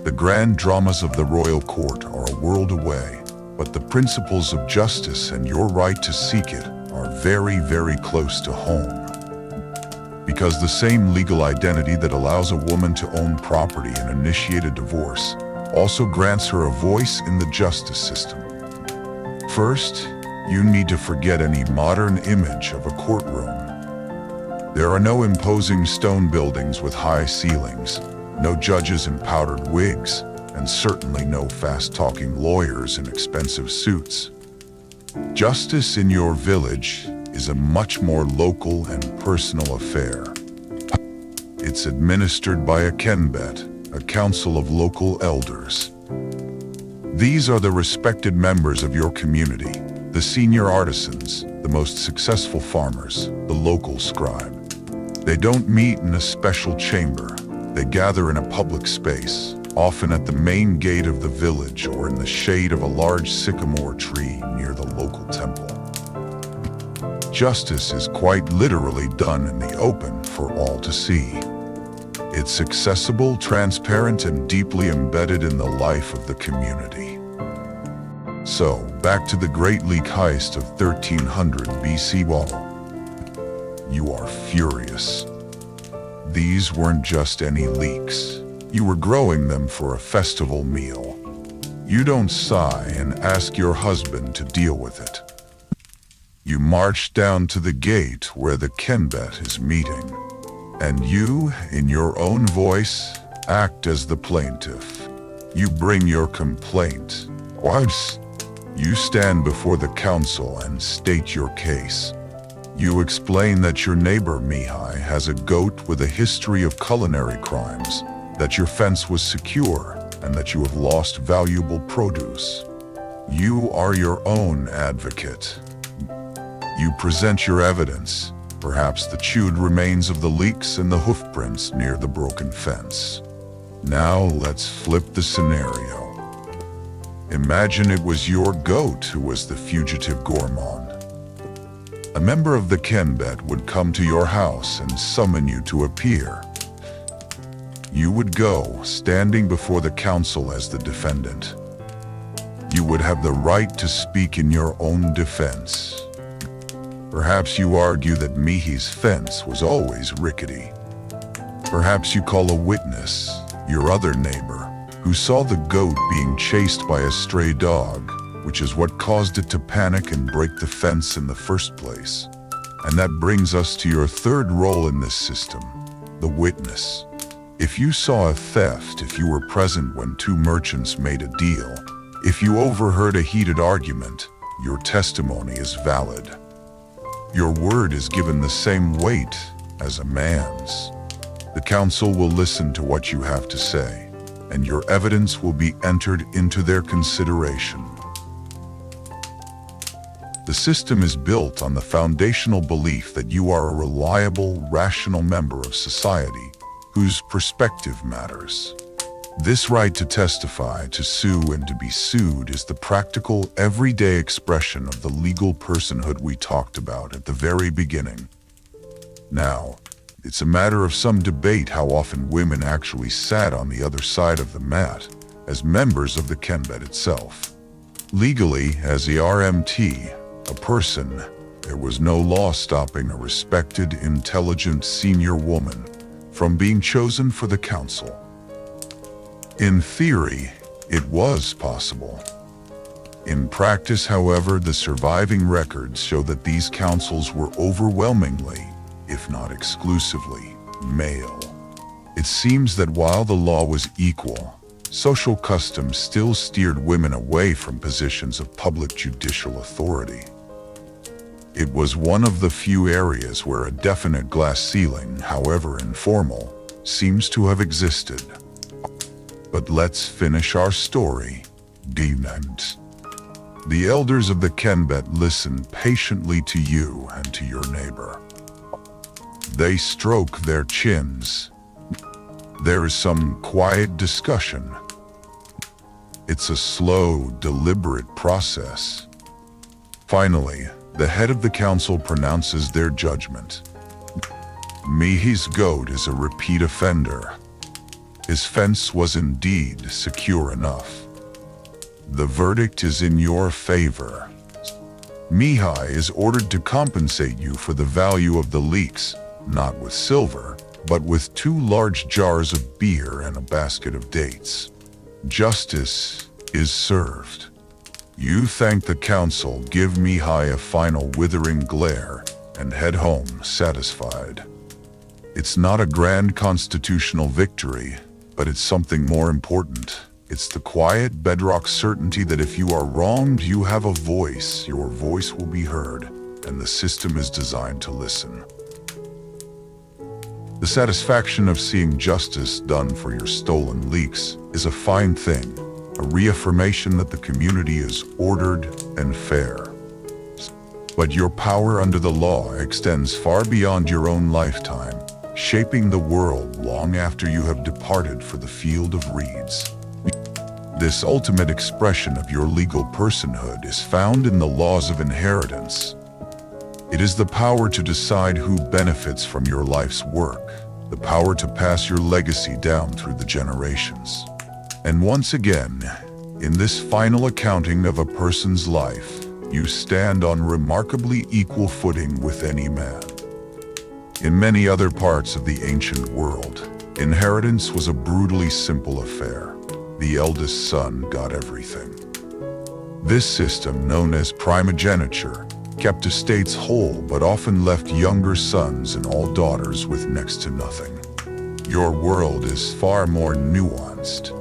The grand dramas of the royal court are a world away, but the principles of justice and your right to seek it are very, very close to home. Because the same legal identity that allows a woman to own property and initiate a divorce also grants her a voice in the justice system. First, you need to forget any modern image of a courtroom. There are no imposing stone buildings with high ceilings, no judges in powdered wigs, and certainly no fast-talking lawyers in expensive suits. Justice in your village is a much more local and personal affair. It's administered by a kenbet, a council of local elders. These are the respected members of your community, the senior artisans, the most successful farmers, the local scribe. They don't meet in a special chamber. They gather in a public space, often at the main gate of the village or in the shade of a large sycamore tree near the local temple. Justice is quite literally done in the open for all to see. It's accessible, transparent, and deeply embedded in the life of the community. So, back to the Great Leak heist of 1300 BC. You are furious. These weren't just any leeks. You were growing them for a festival meal. You don't sigh and ask your husband to deal with it. You march down to the gate where the kenbet is meeting, and you, in your own voice, act as the plaintiff. You bring your complaint. You stand before the council and state your case. You explain that your neighbor Mihai has a goat with a history of culinary crimes, that your fence was secure, and that you have lost valuable produce. You are your own advocate. You present your evidence, perhaps the chewed remains of the leeks and the hoofprints near the broken fence. Now let's flip the scenario. Imagine it was your goat who was the fugitive gourmand. A member of the kenbet would come to your house and summon you to appear. You would go, standing before the council as the defendant. You would have the right to speak in your own defense. Perhaps you argue that Mihi's fence was always rickety. Perhaps you call a witness, your other neighbor, who saw the goat being chased by a stray dog, which is what caused it to panic and break the fence in the first place. And that brings us to your third role in this system, the witness. If you saw a theft, if you were present when two merchants made a deal, if you overheard a heated argument, your testimony is valid. Your word is given the same weight as a man's. The council will listen to what you have to say, and your evidence will be entered into their consideration. The system is built on the foundational belief that you are a reliable, rational member of society whose perspective matters. This right to testify, to sue, and to be sued is the practical, everyday expression of the legal personhood we talked about at the very beginning. Now, it's a matter of some debate how often women actually sat on the other side of the mat as members of the Kenbet itself. Legally, as the RMT, a person, there was no law stopping a respected, intelligent senior woman from being chosen for the council. In theory, it was possible. In practice, however, the surviving records show that these councils were overwhelmingly, if not exclusively, male. It seems that while the law was equal, social customs still steered women away from positions of public judicial authority. It was one of the few areas where a definite glass ceiling, however informal, seems to have existed. But let's finish our story. Demons. The elders of the Kenbet listen patiently to you and to your neighbor. They stroke their chins. There is some quiet discussion. It's a slow, deliberate process. Finally, the head of the council pronounces their judgment. Mihi's goat is a repeat offender. His fence was indeed secure enough. The verdict is in your favor. Mihai is ordered to compensate you for the value of the leeks, not with silver, but with 2 large jars of beer and a basket of dates. Justice is served. You thank the council, give Mihai a final withering glare, and head home satisfied. It's not a grand constitutional victory, but it's something more important. It's the quiet bedrock certainty that if you are wronged, you have a voice, your voice will be heard, and the system is designed to listen. The satisfaction of seeing justice done for your stolen leeks is a fine thing, a reaffirmation that the community is ordered and fair. But your power under the law extends far beyond your own lifetime, shaping the world long after you have departed for the field of reeds. This ultimate expression of your legal personhood is found in the laws of inheritance. It is the power to decide who benefits from your life's work, the power to pass your legacy down through the generations. And once again, in this final accounting of a person's life, you stand on remarkably equal footing with any man. In many other parts of the ancient world, inheritance was a brutally simple affair. The eldest son got everything. This system, known as primogeniture, kept estates whole but often left younger sons and all daughters with next to nothing. Your world is far more nuanced.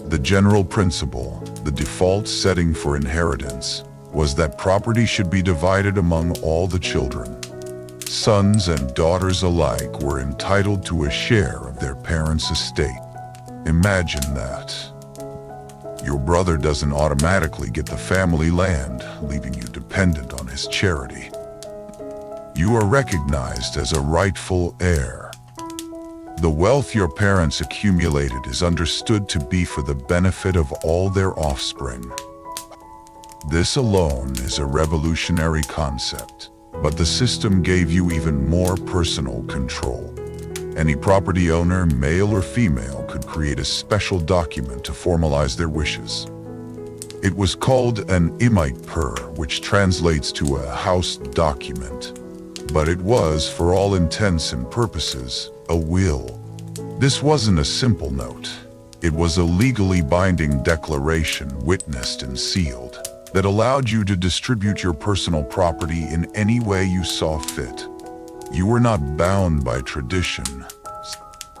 The general principle, the default setting for inheritance, was that property should be divided among all the children. Sons and daughters alike were entitled to a share of their parents' estate. Imagine that. Your brother doesn't automatically get the family land, leaving you dependent on his charity. You are recognized as a rightful heir. The wealth your parents accumulated is understood to be for the benefit of all their offspring. This alone is a revolutionary concept, but the system gave you even more personal control. Any property owner, male or female, could create a special document to formalize their wishes. It was called an imite-per, which translates to a house document. But it was, for all intents and purposes, a will. This wasn't a simple note. It was a legally binding declaration, witnessed and sealed. that allowed you to distribute your personal property in any way you saw fit. You were not bound by tradition.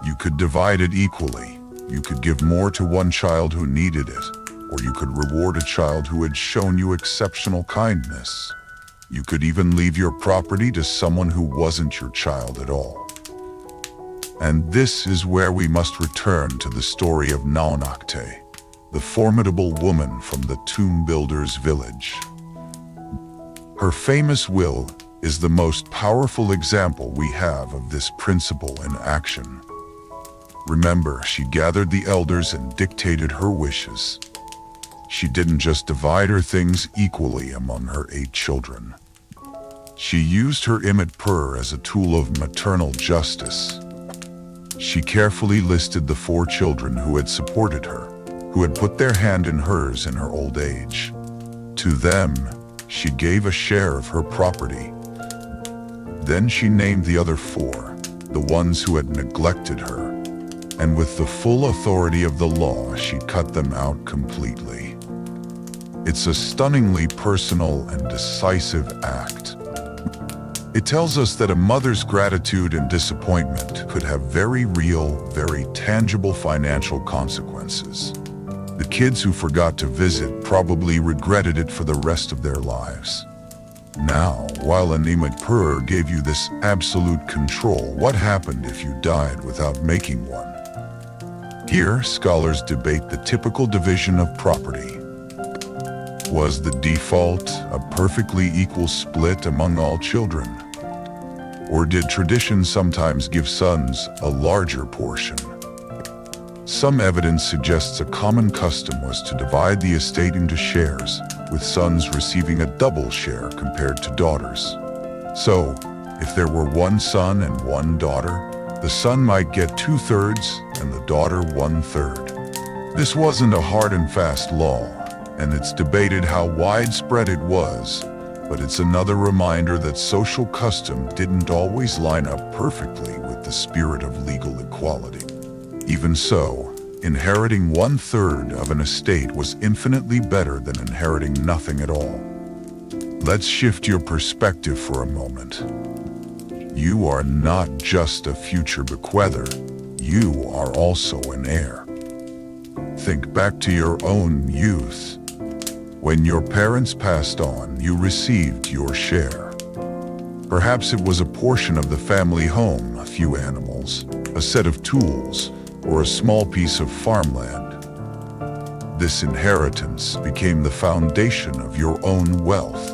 You could divide it equally. You could give more to one child who needed it, or you could reward a child who had shown you exceptional kindness. You could even leave your property to someone who wasn't your child at all. And this is where we must return to the story of Naonakte, the formidable woman from the tomb builder's village. Her famous will is the most powerful example we have of this principle in action. Remember, she gathered the elders and dictated her wishes. She didn't just divide her things equally among her 8 children. She used her imit as a tool of maternal justice. She carefully listed the 4 children who had supported her, who had put their hand in hers in her old age. To them, she gave a share of her property. Then she named the other 4, the ones who had neglected her, and with the full authority of the law, she cut them out completely. It's a stunningly personal and decisive act. It tells us that a mother's gratitude and disappointment could have very real, very tangible financial consequences. The kids who forgot to visit probably regretted it for the rest of their lives. Now, while an imit gave you this absolute control, what happened if you died without making one? Here, scholars debate the typical division of property. Was the default a perfectly equal split among all children? Or did tradition sometimes give sons a larger portion? Some evidence suggests a common custom was to divide the estate into shares, with sons receiving a double share compared to daughters. So, if there were 1 son and 1 daughter, the son might get 2/3 and the daughter 1/3. This wasn't a hard and fast law, and it's debated how widespread it was, but it's another reminder that social custom didn't always line up perfectly with the spirit of legal equality. Even so, inheriting 1/3 of an estate was infinitely better than inheriting nothing at all. Let's shift your perspective for a moment. You are not just a future bequeather, you are also an heir. Think back to your own youth. When your parents passed on, you received your share. Perhaps it was a portion of the family home, a few animals, a set of tools, or a small piece of farmland. This inheritance became the foundation of your own wealth.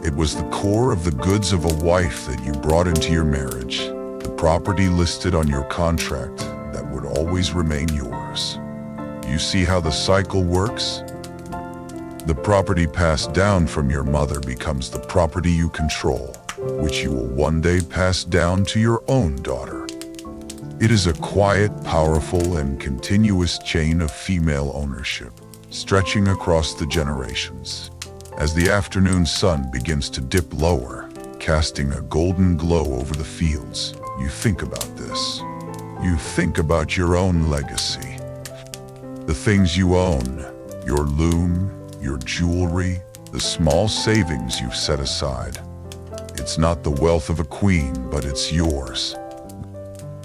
It was the core of the goods of a wife that you brought into your marriage, the property listed on your contract that would always remain yours. You see how the cycle works? The property passed down from your mother becomes the property you control, which you will one day pass down to your own daughter. It is a quiet, powerful, and continuous chain of female ownership, stretching across the generations. As the afternoon sun begins to dip lower, casting a golden glow over the fields, you think about this. You think about your own legacy. The things you own, your loom, your jewelry, the small savings you've set aside. It's not the wealth of a queen, but it's yours.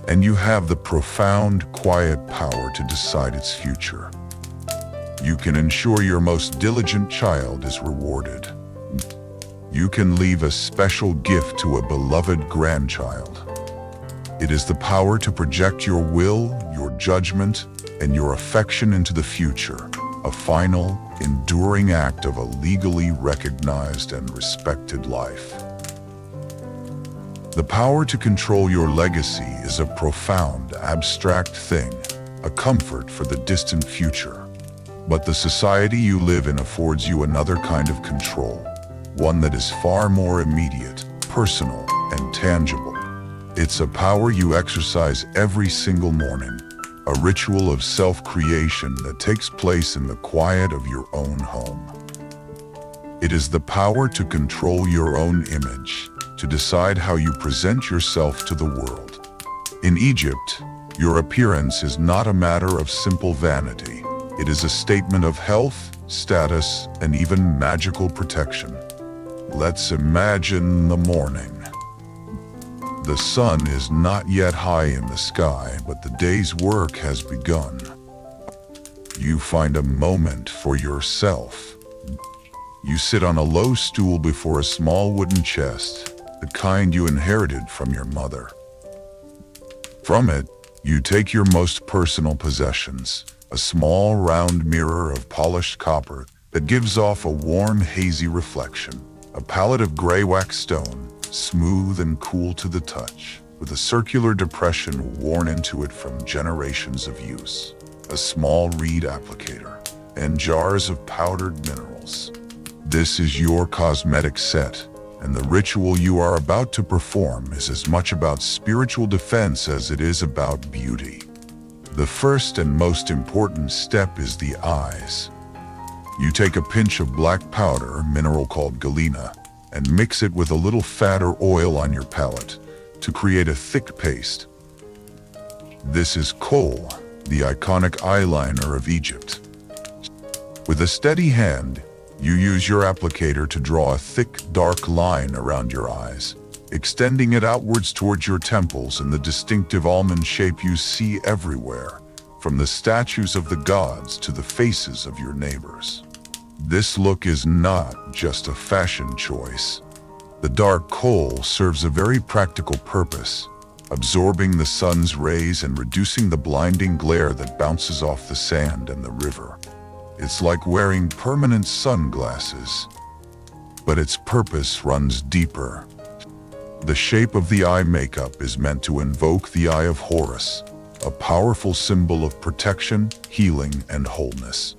And you have the profound, quiet power to decide its future. You can ensure your most diligent child is rewarded. You can leave a special gift to a beloved grandchild. It is the power to project your will, your judgment, and your affection into the future, a final, enduring act of a legally recognized and respected life. The power to control your legacy is a profound, abstract thing, a comfort for the distant future. But the society you live in affords you another kind of control, one that is far more immediate, personal, and tangible. It's a power you exercise every single morning, a ritual of self-creation that takes place in the quiet of your own home. It is the power to control your own image, to decide how you present yourself to the world. In Egypt, your appearance is not a matter of simple vanity. It is a statement of health, status, and even magical protection. Let's imagine the morning. The sun is not yet high in the sky, but the day's work has begun. You find a moment for yourself. You sit on a low stool before a small wooden chest, the kind you inherited from your mother. From it, you take your most personal possessions, a small round mirror of polished copper that gives off a warm, hazy reflection, a palette of gray wax stone, smooth and cool to the touch, with a circular depression worn into it from generations of use, a small reed applicator, and jars of powdered minerals. This is your cosmetic set, and the ritual you are about to perform is as much about spiritual defense as it is about beauty. The first and most important step is the eyes. You take a pinch of black powder, a mineral called galena, and mix it with a little fat or oil on your palette to create a thick paste. This is kohl, the iconic eyeliner of Egypt. With a steady hand, you use your applicator to draw a thick, dark line around your eyes, extending it outwards towards your temples in the distinctive almond shape you see everywhere, from the statues of the gods to the faces of your neighbors. This look is not just a fashion choice. The dark kohl serves a very practical purpose, absorbing the sun's rays and reducing the blinding glare that bounces off the sand and the river. It's like wearing permanent sunglasses, but its purpose runs deeper. The shape of the eye makeup is meant to invoke the Eye of Horus, a powerful symbol of protection, healing, and wholeness.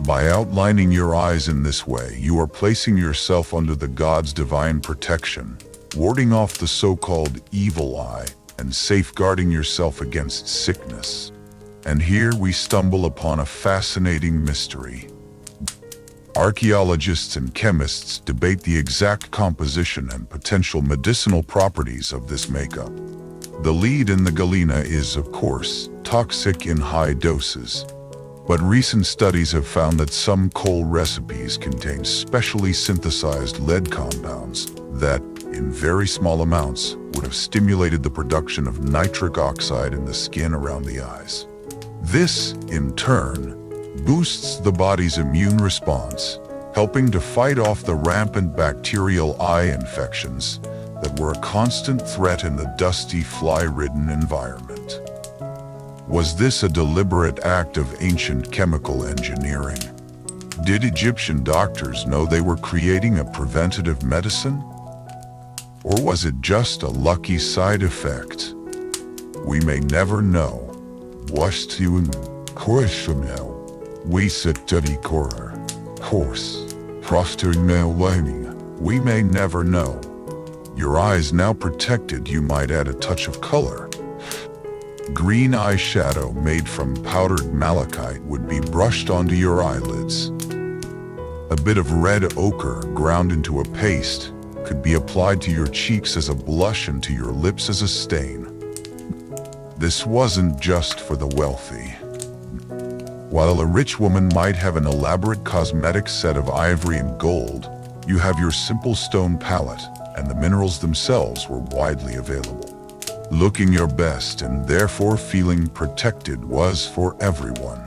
By outlining your eyes in this way, you are placing yourself under the god's divine protection, warding off the so-called evil eye, and safeguarding yourself against sickness. And here we stumble upon a fascinating mystery. Archaeologists and chemists debate the exact composition and potential medicinal properties of this makeup. The lead in the galena is, of course, toxic in high doses. But recent studies have found that some kohl recipes contain specially synthesized lead compounds that, in very small amounts, would have stimulated the production of nitric oxide in the skin around the eyes. This, in turn, boosts the body's immune response, helping to fight off the rampant bacterial eye infections that were a constant threat in the dusty, fly-ridden environment. Was this a deliberate act of ancient chemical engineering? Did Egyptian doctors know they were creating a preventative medicine? Or was it just a lucky side effect? We may never know. Wastun Koishamel, we sit teddy kora, horse, prosting lining. We may never know. Your eyes now protected, you might add a touch of color. Green eyeshadow made from powdered malachite would be brushed onto your eyelids. A bit of red ochre ground into a paste could be applied to your cheeks as a blush and to your lips as a stain. This wasn't just for the wealthy. While a rich woman might have an elaborate cosmetic set of ivory and gold, you have your simple stone palette, and the minerals themselves were widely available. Looking your best and therefore feeling protected was for everyone.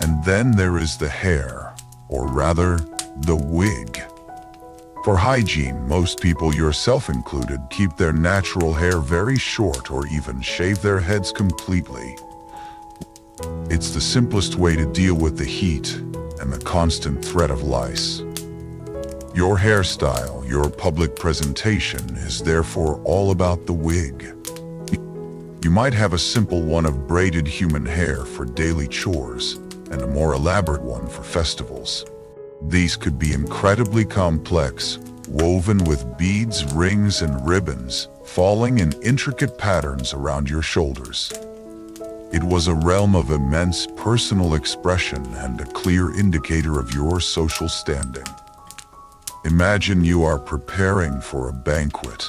And then there is the hair, or rather, the wig. For hygiene, most people, yourself included, keep their natural hair very short or even shave their heads completely. It's the simplest way to deal with the heat and the constant threat of lice. Your hairstyle, your public presentation is therefore all about the wig. You might have a simple one of braided human hair for daily chores and a more elaborate one for festivals. These could be incredibly complex, woven with beads, rings, and ribbons, falling in intricate patterns around your shoulders. It was a realm of immense personal expression and a clear indicator of your social standing. Imagine you are preparing for a banquet.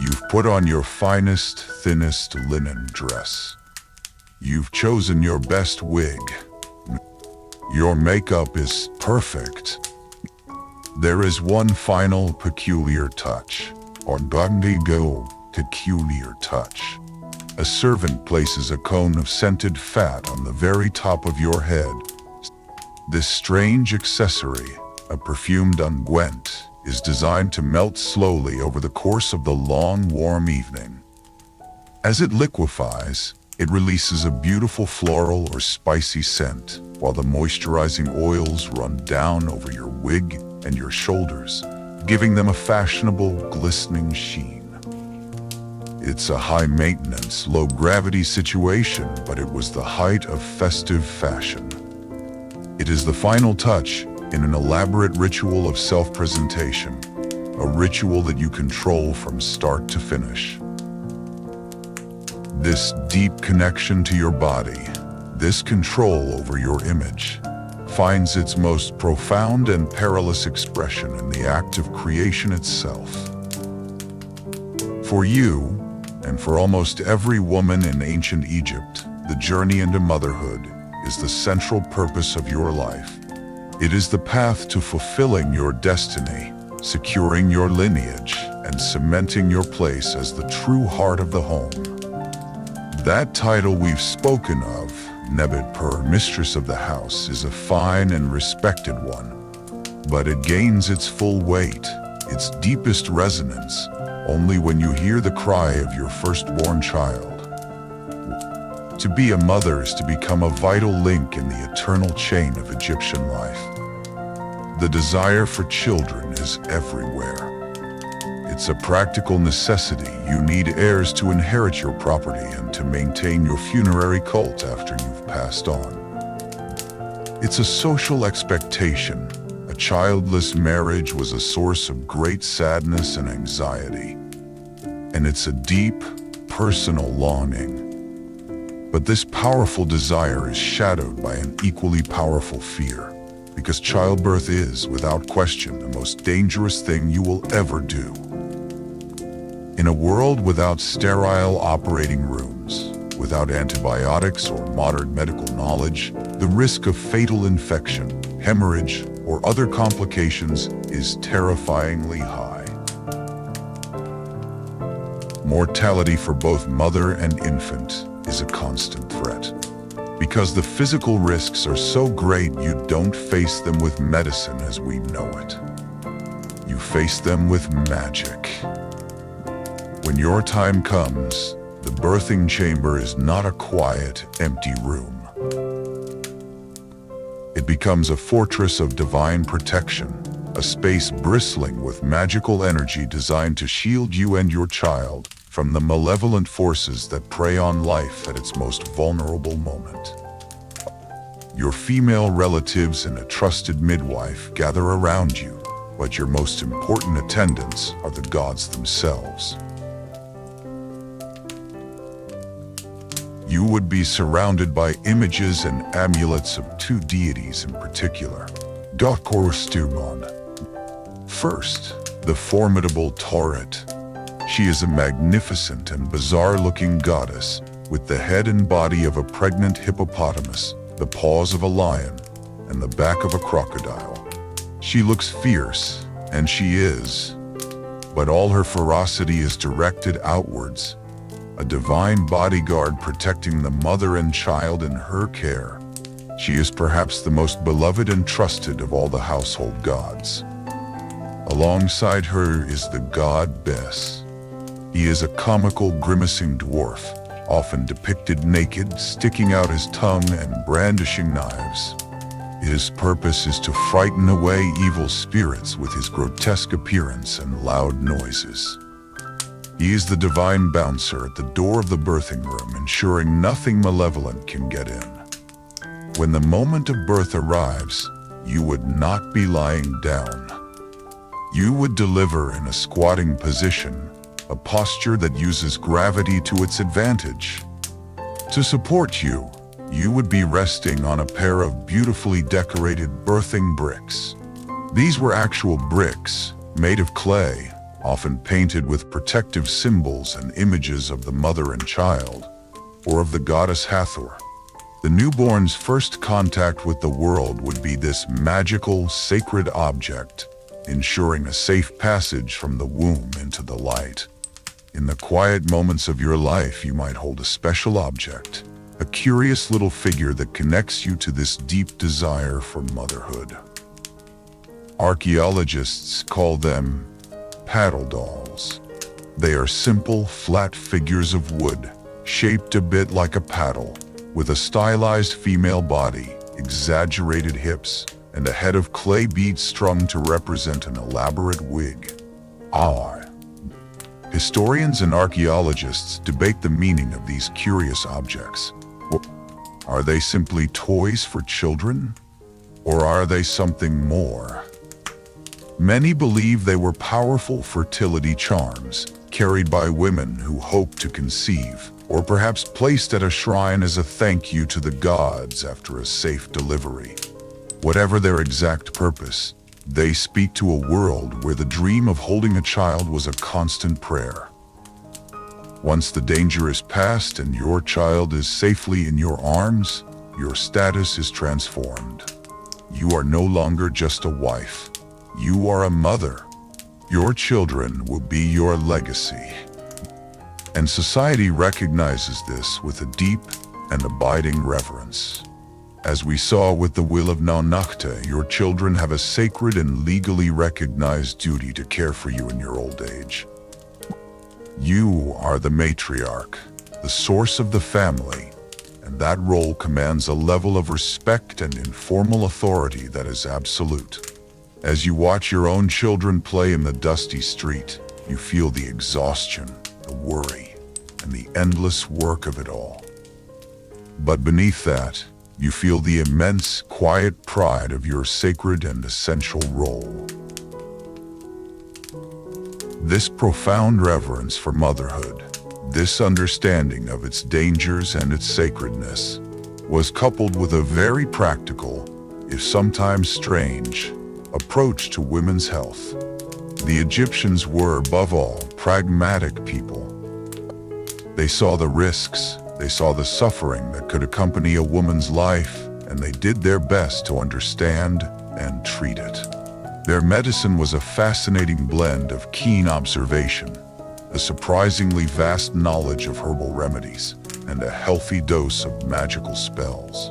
You've put on your finest, thinnest linen dress. You've chosen your best wig. Your makeup is perfect. There is one final peculiar touch, or go peculiar touch. A servant places a cone of scented fat on the very top of your head. This strange accessory, a perfumed unguent, is designed to melt slowly over the course of the long, warm evening. As it liquefies, it releases a beautiful floral or spicy scent, while the moisturizing oils run down over your wig and your shoulders, giving them a fashionable, glistening sheen. It's a high-maintenance, low-gravity situation, but it was the height of festive fashion. It is the final touch in an elaborate ritual of self-presentation, a ritual that you control from start to finish. This deep connection to your body, this control over your image, finds its most profound and perilous expression in the act of creation itself. For you, and for almost every woman in ancient Egypt, the journey into motherhood is the central purpose of your life. It is the path to fulfilling your destiny, securing your lineage, and cementing your place as the true heart of the home. That title we've spoken of, Nebet-per, mistress of the house, is a fine and respected one, but it gains its full weight, its deepest resonance, only when you hear the cry of your firstborn child. To be a mother is to become a vital link in the eternal chain of Egyptian life. The desire for children is everywhere. It's a practical necessity. You need heirs to inherit your property and to maintain your funerary cult after you've passed on. It's a social expectation. A childless marriage was a source of great sadness and anxiety. And it's a deep, personal longing. But this powerful desire is shadowed by an equally powerful fear, because childbirth is, without question, the most dangerous thing you will ever do. In a world without sterile operating rooms, without antibiotics or modern medical knowledge, the risk of fatal infection, hemorrhage, or other complications is terrifyingly high. Mortality for both mother and infant is a constant threat. Because the physical risks are so great, you don't face them with medicine as we know it. You face them with magic. When your time comes, the birthing chamber is not a quiet, empty room. It becomes a fortress of divine protection, a space bristling with magical energy designed to shield you and your child from the malevolent forces that prey on life at its most vulnerable moment. Your female relatives and a trusted midwife gather around you, but your most important attendants are the gods themselves. You would be surrounded by images and amulets of two deities in particular. First, the formidable Tauret. She is a magnificent and bizarre-looking goddess, with the head and body of a pregnant hippopotamus, the paws of a lion, and the back of a crocodile. She looks fierce, and she is, but all her ferocity is directed outwards, a divine bodyguard protecting the mother and child in her care. She is perhaps the most beloved and trusted of all the household gods. Alongside her is the god Bes. He is a comical, grimacing dwarf, often depicted naked, sticking out his tongue and brandishing knives. His purpose is to frighten away evil spirits with his grotesque appearance and loud noises. He is the divine bouncer at the door of the birthing room, ensuring nothing malevolent can get in. When the moment of birth arrives, you would not be lying down. You would deliver in a squatting position, a posture that uses gravity to its advantage. To support you, you would be resting on a pair of beautifully decorated birthing bricks. These were actual bricks, made of clay, often painted with protective symbols and images of the mother and child, or of the goddess Hathor. The newborn's first contact with the world would be this magical, sacred object, ensuring a safe passage from the womb into the light. In the quiet moments of your life, you might hold a special object, a curious little figure that connects you to this deep desire for motherhood. Archaeologists call them paddle dolls. They are simple, flat figures of wood, shaped a bit like a paddle, with a stylized female body, exaggerated hips, and a head of clay beads strung to represent an elaborate wig. Historians and archaeologists debate the meaning of these curious objects. Are they simply toys for children? Or are they something more? Many believe they were powerful fertility charms, carried by women who hoped to conceive, or perhaps placed at a shrine as a thank you to the gods after a safe delivery. Whatever their exact purpose, they speak to a world where the dream of holding a child was a constant prayer. Once the danger is past and your child is safely in your arms, your status is transformed. You are no longer just a wife. You are a mother. Your children will be your legacy. And society recognizes this with a deep and abiding reverence. As we saw with the Will of Naunachta, your children have a sacred and legally recognized duty to care for you in your old age. You are the matriarch, the source of the family, and that role commands a level of respect and informal authority that is absolute. As you watch your own children play in the dusty street, you feel the exhaustion, the worry, and the endless work of it all. But beneath that, you feel the immense, quiet pride of your sacred and essential role. This profound reverence for motherhood, this understanding of its dangers and its sacredness, was coupled with a very practical, if sometimes strange, approach to women's health. The Egyptians were, above all, pragmatic people. They saw the risks, they saw the suffering that could accompany a woman's life, and they did their best to understand and treat it. Their medicine was a fascinating blend of keen observation, a surprisingly vast knowledge of herbal remedies, and a healthy dose of magical spells.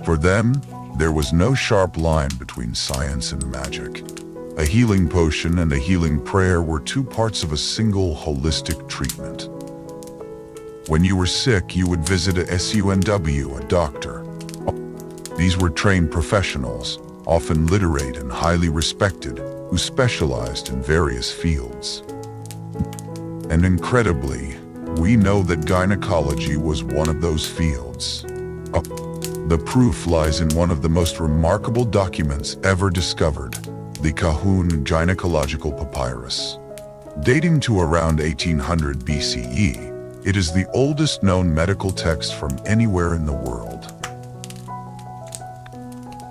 For them, there was no sharp line between science and magic. A healing potion and a healing prayer were two parts of a single holistic treatment. When you were sick, you would visit a SUNW, a doctor. These were trained professionals, often literate and highly respected, who specialized in various fields. And incredibly, we know that gynecology was one of those fields. The proof lies in one of the most remarkable documents ever discovered, the Kahun Gynecological Papyrus. Dating to around 1800 BCE, it is the oldest known medical text from anywhere in the world.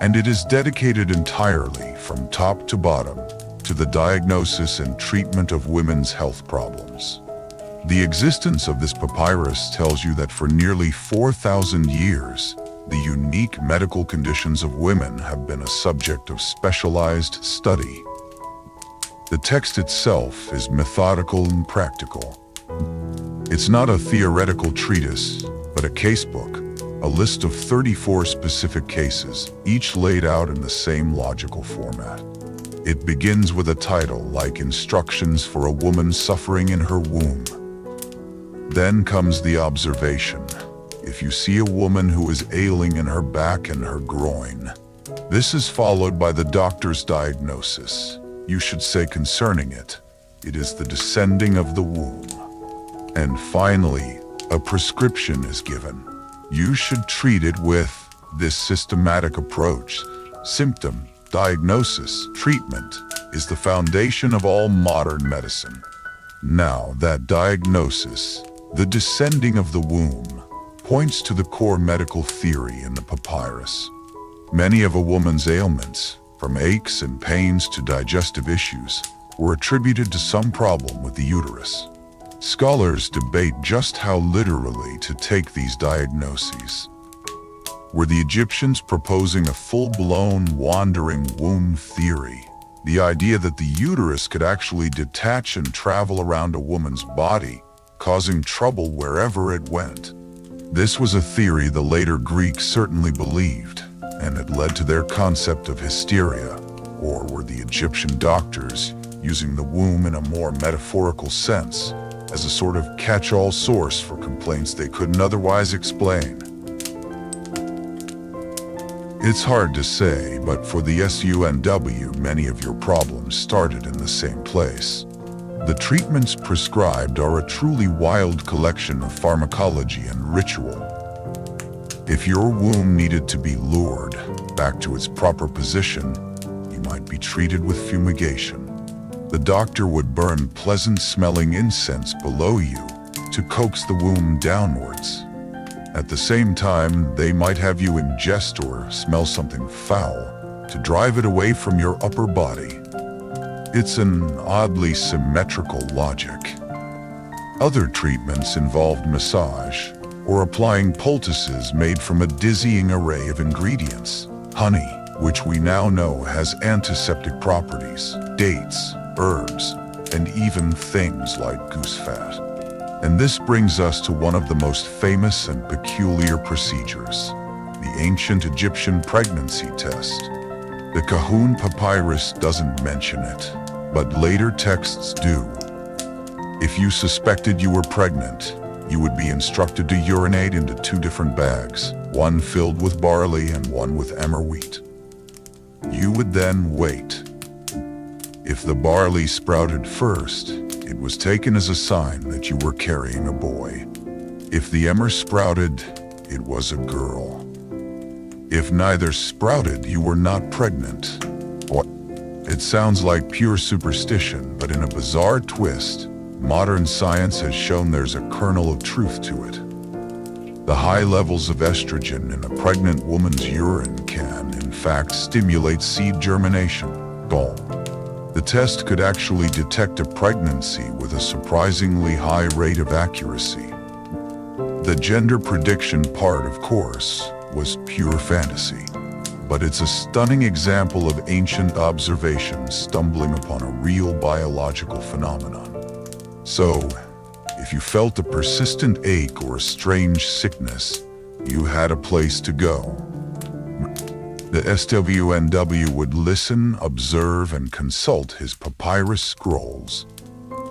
And it is dedicated entirely, from top to bottom, to the diagnosis and treatment of women's health problems. The existence of this papyrus tells you that for nearly 4,000 years, the unique medical conditions of women have been a subject of specialized study. The text itself is methodical and practical. It's not a theoretical treatise, but a casebook, a list of 34 specific cases, each laid out in the same logical format. It begins with a title like Instructions for a Woman Suffering in Her Womb. Then comes the observation. If you see a woman who is ailing in her back and her groin, this is followed by the doctor's diagnosis. You should say concerning it, it is the descending of the womb. And finally, a prescription is given. You should treat it with this systematic approach. Symptom, diagnosis, treatment is the foundation of all modern medicine. Now, that diagnosis, the descending of the womb, points to the core medical theory in the papyrus. Many of a woman's ailments, from aches and pains to digestive issues, were attributed to some problem with the uterus. Scholars debate just how literally to take these diagnoses. Were the Egyptians proposing a full-blown wandering womb theory? The idea that the uterus could actually detach and travel around a woman's body, causing trouble wherever it went. This was a theory the later Greeks certainly believed, and it led to their concept of hysteria. Or were the Egyptian doctors using the womb in a more metaphorical sense, as a sort of catch-all source for complaints they couldn't otherwise explain? It's hard to say, but for the SUNW, many of your problems started in the same place. The treatments prescribed are a truly wild collection of pharmacology and ritual. If your womb needed to be lured back to its proper position, you might be treated with fumigation. The doctor would burn pleasant-smelling incense below you to coax the womb downwards. At the same time, they might have you ingest or smell something foul to drive it away from your upper body. It's an oddly symmetrical logic. Other treatments involved massage or applying poultices made from a dizzying array of ingredients. Honey, which we now know has antiseptic properties, dates, herbs, and even things like goose fat. And this brings us to one of the most famous and peculiar procedures, the ancient Egyptian pregnancy test. The Kahun papyrus doesn't mention it, but later texts do. If you suspected you were pregnant, you would be instructed to urinate into 2 different bags, one filled with barley and one with emmer wheat. You would then wait. If the barley sprouted first, it was taken as a sign that you were carrying a boy. If the emmer sprouted, it was a girl. If neither sprouted, you were not pregnant. It sounds like pure superstition, but in a bizarre twist, modern science has shown there's a kernel of truth to it. The high levels of estrogen in a pregnant woman's urine can, in fact, stimulate seed germination. The test could actually detect a pregnancy with a surprisingly high rate of accuracy. The gender prediction part, of course, was pure fantasy. But it's a stunning example of ancient observation stumbling upon a real biological phenomenon. So, if you felt a persistent ache or a strange sickness, you had a place to go. The SWNW would listen, observe, and consult his papyrus scrolls.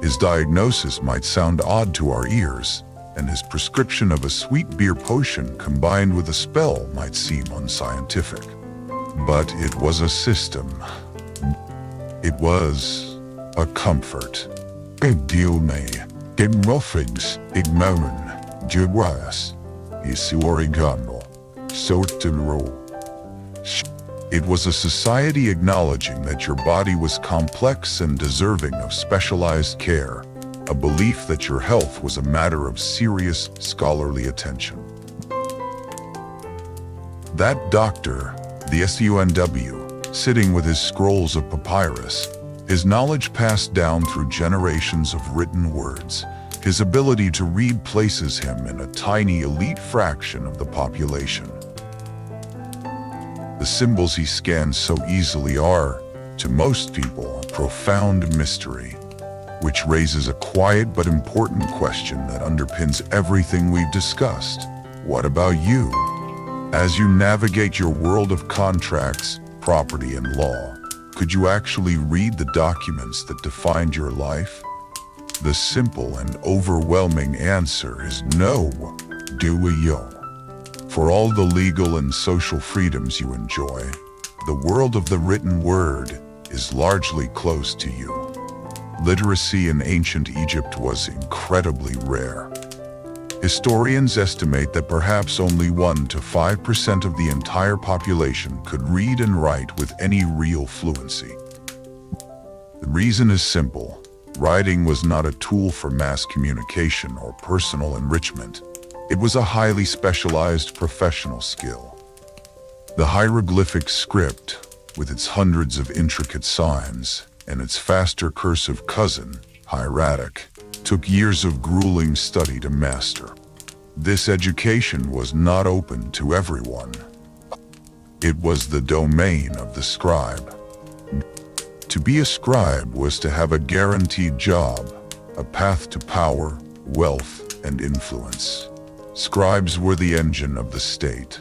His diagnosis might sound odd to our ears, and his prescription of a sweet beer potion combined with a spell might seem unscientific. But it was a system. It was a comfort. Big deal me. Get muffins, ignomen, juwas, isorigano, sortero. It was a society acknowledging that your body was complex and deserving of specialized care, a belief that your health was a matter of serious scholarly attention. That doctor, the SUNW, sitting with his scrolls of papyrus, his knowledge passed down through generations of written words, his ability to read places him in a tiny elite fraction of the population. The symbols he scans so easily are, to most people, a profound mystery, which raises a quiet but important question that underpins everything we've discussed. What about you? As you navigate your world of contracts, property, and law, could you actually read the documents that defined your life? The simple and overwhelming answer is no, do-yo. For all the legal and social freedoms you enjoy, the world of the written word is largely closed to you. Literacy in ancient Egypt was incredibly rare. Historians estimate that perhaps only 1 to 5% of the entire population could read and write with any real fluency. The reason is simple. Writing was not a tool for mass communication or personal enrichment. It was a highly specialized professional skill. The hieroglyphic script, with its hundreds of intricate signs, and its faster cursive cousin, hieratic, took years of grueling study to master. This education was not open to everyone, It was the domain of the scribe. To be a scribe was to have a guaranteed job, a path to power, wealth, and influence. Scribes were the engine of the state.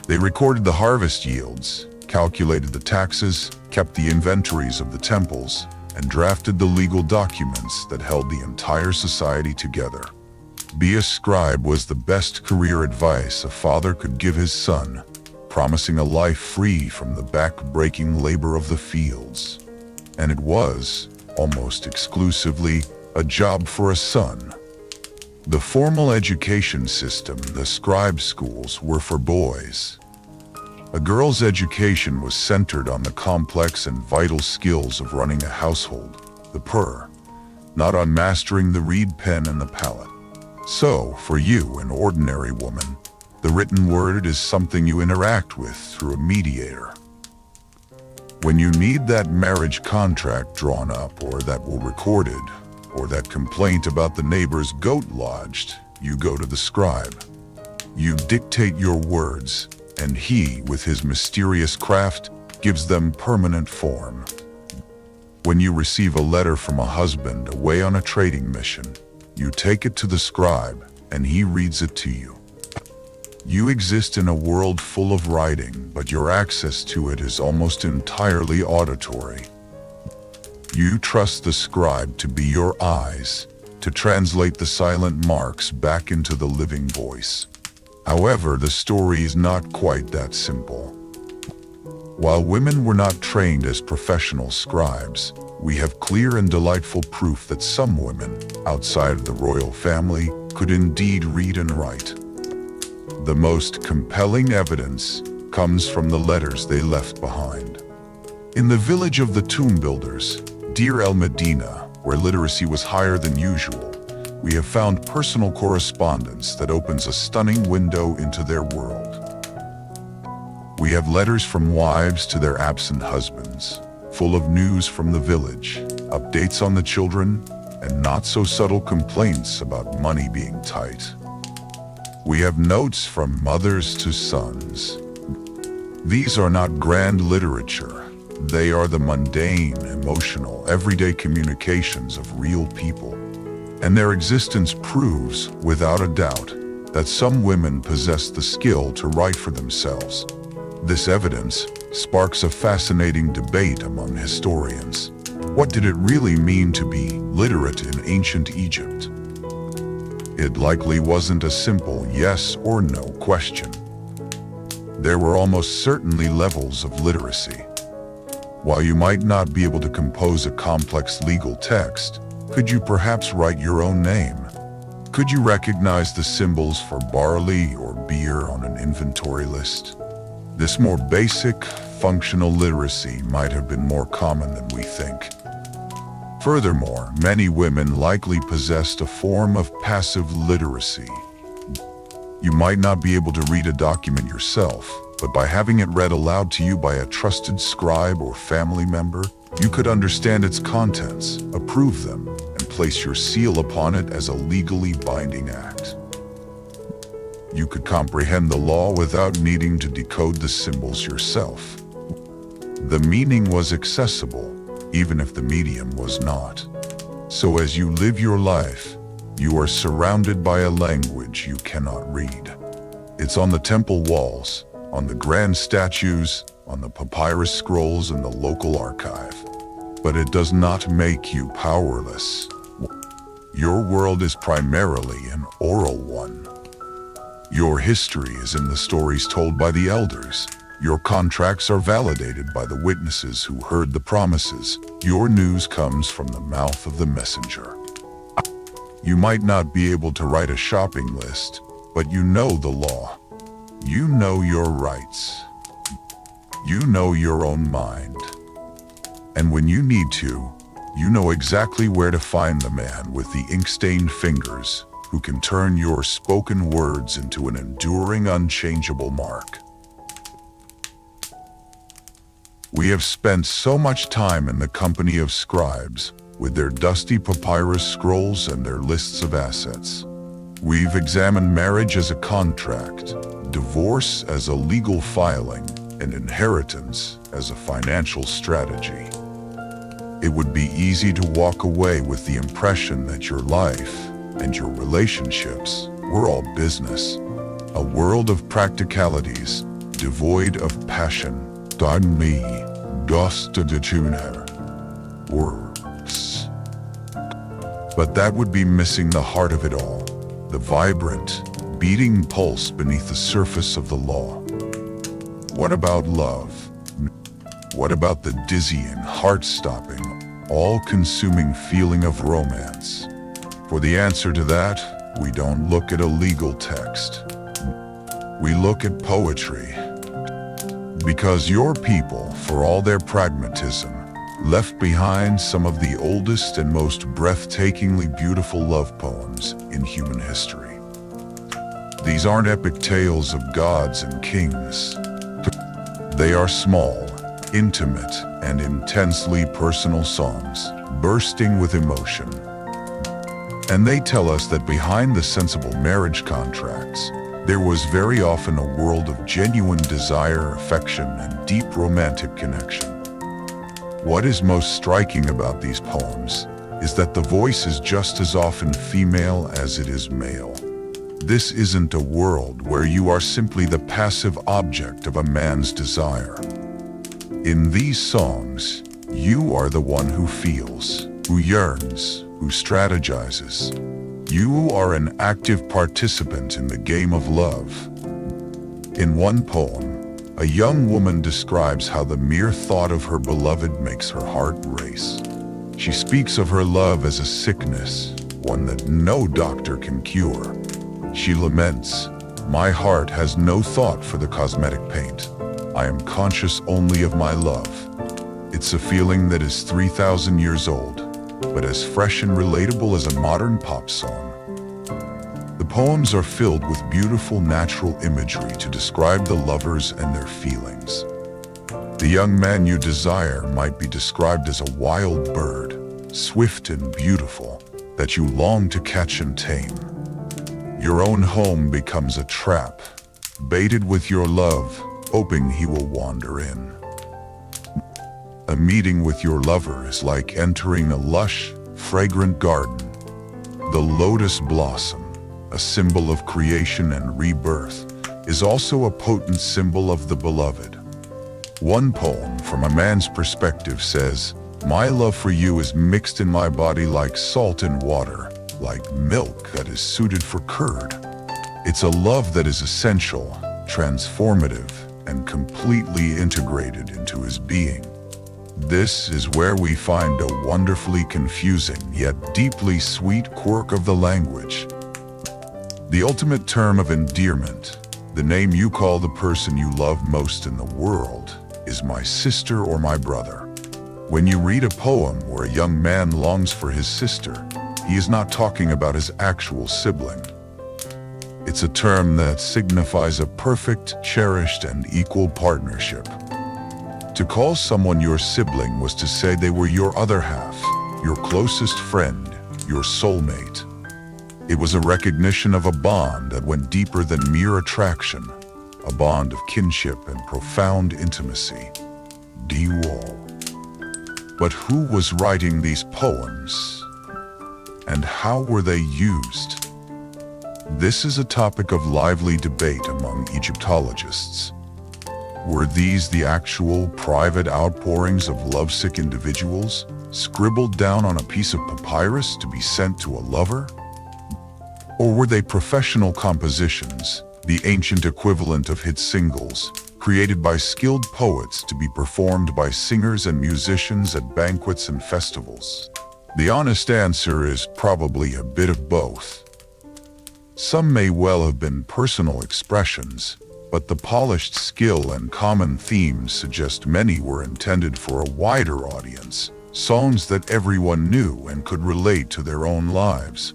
They recorded the harvest yields, calculated the taxes, kept the inventories of the temples, and drafted the legal documents that held the entire society together. Be a scribe was the best career advice a father could give his son, promising a life free from the back-breaking labor of the fields. And it was, almost exclusively, a job for a son. The formal education system, the scribe schools, were for boys. A girl's education was centered on the complex and vital skills of running a household, the purr, not on mastering the reed pen and the palette. So, for you, an ordinary woman, the written word is something you interact with through a mediator. When you need that marriage contract drawn up, or that will recorded, or that complaint about the neighbor's goat lodged, you go to the scribe. You dictate your words, and he, with his mysterious craft, gives them permanent form. When you receive a letter from a husband away on a trading mission, you take it to the scribe, and he reads it to you. You exist in a world full of writing, but your access to it is almost entirely auditory. You trust the scribe to be your eyes, to translate the silent marks back into the living voice. However, the story is not quite that simple. While women were not trained as professional scribes, we have clear and delightful proof that some women, outside of the royal family, could indeed read and write. The most compelling evidence comes from the letters they left behind. In the village of the tomb builders, Deir el-Medina, where literacy was higher than usual, we have found personal correspondence that opens a stunning window into their world. We have letters from wives to their absent husbands, full of news from the village, updates on the children, and not-so-subtle complaints about money being tight. We have notes from mothers to sons. These are not grand literature. They are the mundane, emotional, everyday communications of real people. And their existence proves, without a doubt, that some women possess the skill to write for themselves. This evidence sparks a fascinating debate among historians. What did it really mean to be literate in ancient Egypt? It likely wasn't a simple yes or no question. There were almost certainly levels of literacy. While you might not be able to compose a complex legal text, could you perhaps write your own name? Could you recognize the symbols for barley or beer on an inventory list? This more basic, functional literacy might have been more common than we think. Furthermore, many women likely possessed a form of passive literacy. You might not be able to read a document yourself, but by having it read aloud to you by a trusted scribe or family member, you could understand its contents, approve them, and place your seal upon it as a legally binding act. You could comprehend the law without needing to decode the symbols yourself. The meaning was accessible, even if the medium was not. So as you live your life, you are surrounded by a language you cannot read. It's on the temple walls, on the grand statues, on the papyrus scrolls in the local archive. But it does not make you powerless. Your world is primarily an oral one. Your history is in the stories told by the elders. Your contracts are validated by the witnesses who heard the promises. Your news comes from the mouth of the messenger. You might not be able to write a shopping list, but you know the law. You know your rights. You know your own mind. And when you need to, you know exactly where to find the man with the ink-stained fingers who can turn your spoken words into an enduring, unchangeable mark. We have spent so much time in the company of scribes, with their dusty papyrus scrolls and their lists of assets. We've examined marriage as a contract, divorce as a legal filing, and inheritance as a financial strategy. It would be easy to walk away with the impression that your life and your relationships were all business, a world of practicalities, devoid of passion. Dann me, das de tuner. Works. But that would be missing the heart of it all, the vibrant, beating pulse beneath the surface of the law. What about love? What about the dizzying, heart-stopping, all-consuming feeling of romance? For the answer to that, we don't look at a legal text. We look at poetry. Because your people, for all their pragmatism, left behind some of the oldest and most breathtakingly beautiful love poems in human history. These aren't epic tales of gods and kings. They are small, intimate, and intensely personal songs, bursting with emotion. And they tell us that behind the sensible marriage contracts, there was very often a world of genuine desire, affection, and deep romantic connection. What is most striking about these poems is that the voice is just as often female as it is male. This isn't a world where you are simply the passive object of a man's desire. In these songs, you are the one who feels, who yearns, who strategizes. You are an active participant in the game of love. In one poem, a young woman describes how the mere thought of her beloved makes her heart race. She speaks of her love as a sickness, one that no doctor can cure. She laments, "My heart has no thought for the cosmetic paint. I am conscious only of my love." It's a feeling that is 3,000 years old, but as fresh and relatable as a modern pop song. The poems are filled with beautiful natural imagery to describe the lovers and their feelings. The young man you desire might be described as a wild bird, swift and beautiful, that you long to catch and tame. Your own home becomes a trap, baited with your love, hoping he will wander in. A meeting with your lover is like entering a lush, fragrant garden. The lotus blossom, a symbol of creation and rebirth, is also a potent symbol of the beloved. One poem from a man's perspective says, "My love for you is mixed in my body like salt and water, like milk that is suited for curd." It's a love that is essential, transformative, and completely integrated into his being. This is where we find a wonderfully confusing yet deeply sweet quirk of the language. The ultimate term of endearment, the name you call the person you love most in the world, is my sister or my brother. When you read a poem where a young man longs for his sister, he is not talking about his actual sibling. It's a term that signifies a perfect, cherished, and equal partnership. To call someone your sibling was to say they were your other half, your closest friend, your soulmate. It was a recognition of a bond that went deeper than mere attraction, a bond of kinship and profound intimacy. D-Wall. But who was writing these poems? And how were they used? This is a topic of lively debate among Egyptologists. Were these the actual private outpourings of lovesick individuals, scribbled down on a piece of papyrus to be sent to a lover? Or were they professional compositions, the ancient equivalent of hit singles, created by skilled poets to be performed by singers and musicians at banquets and festivals? The honest answer is probably a bit of both. Some may well have been personal expressions, but the polished skill and common themes suggest many were intended for a wider audience, songs that everyone knew and could relate to their own lives.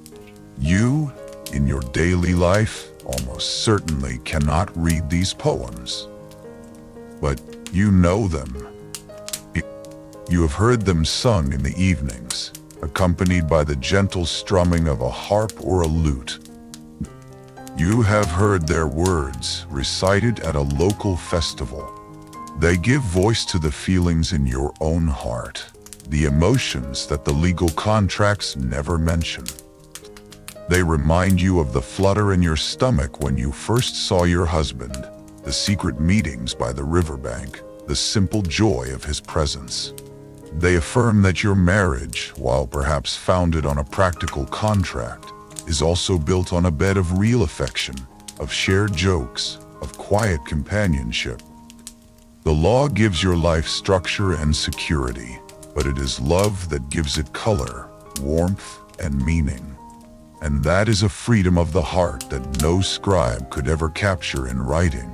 You, in your daily life, almost certainly cannot read these poems. But you know them. You have heard them sung in the evenings, accompanied by the gentle strumming of a harp or a lute. You have heard their words recited at a local festival. They give voice to the feelings in your own heart, the emotions that the legal contracts never mention. They remind you of the flutter in your stomach when you first saw your husband, the secret meetings by the riverbank, the simple joy of his presence. They affirm that your marriage, while perhaps founded on a practical contract, is also built on a bed of real affection, of shared jokes, of quiet companionship. The law gives your life structure and security, but it is love that gives it color, warmth, and meaning. And that is a freedom of the heart that no scribe could ever capture in writing.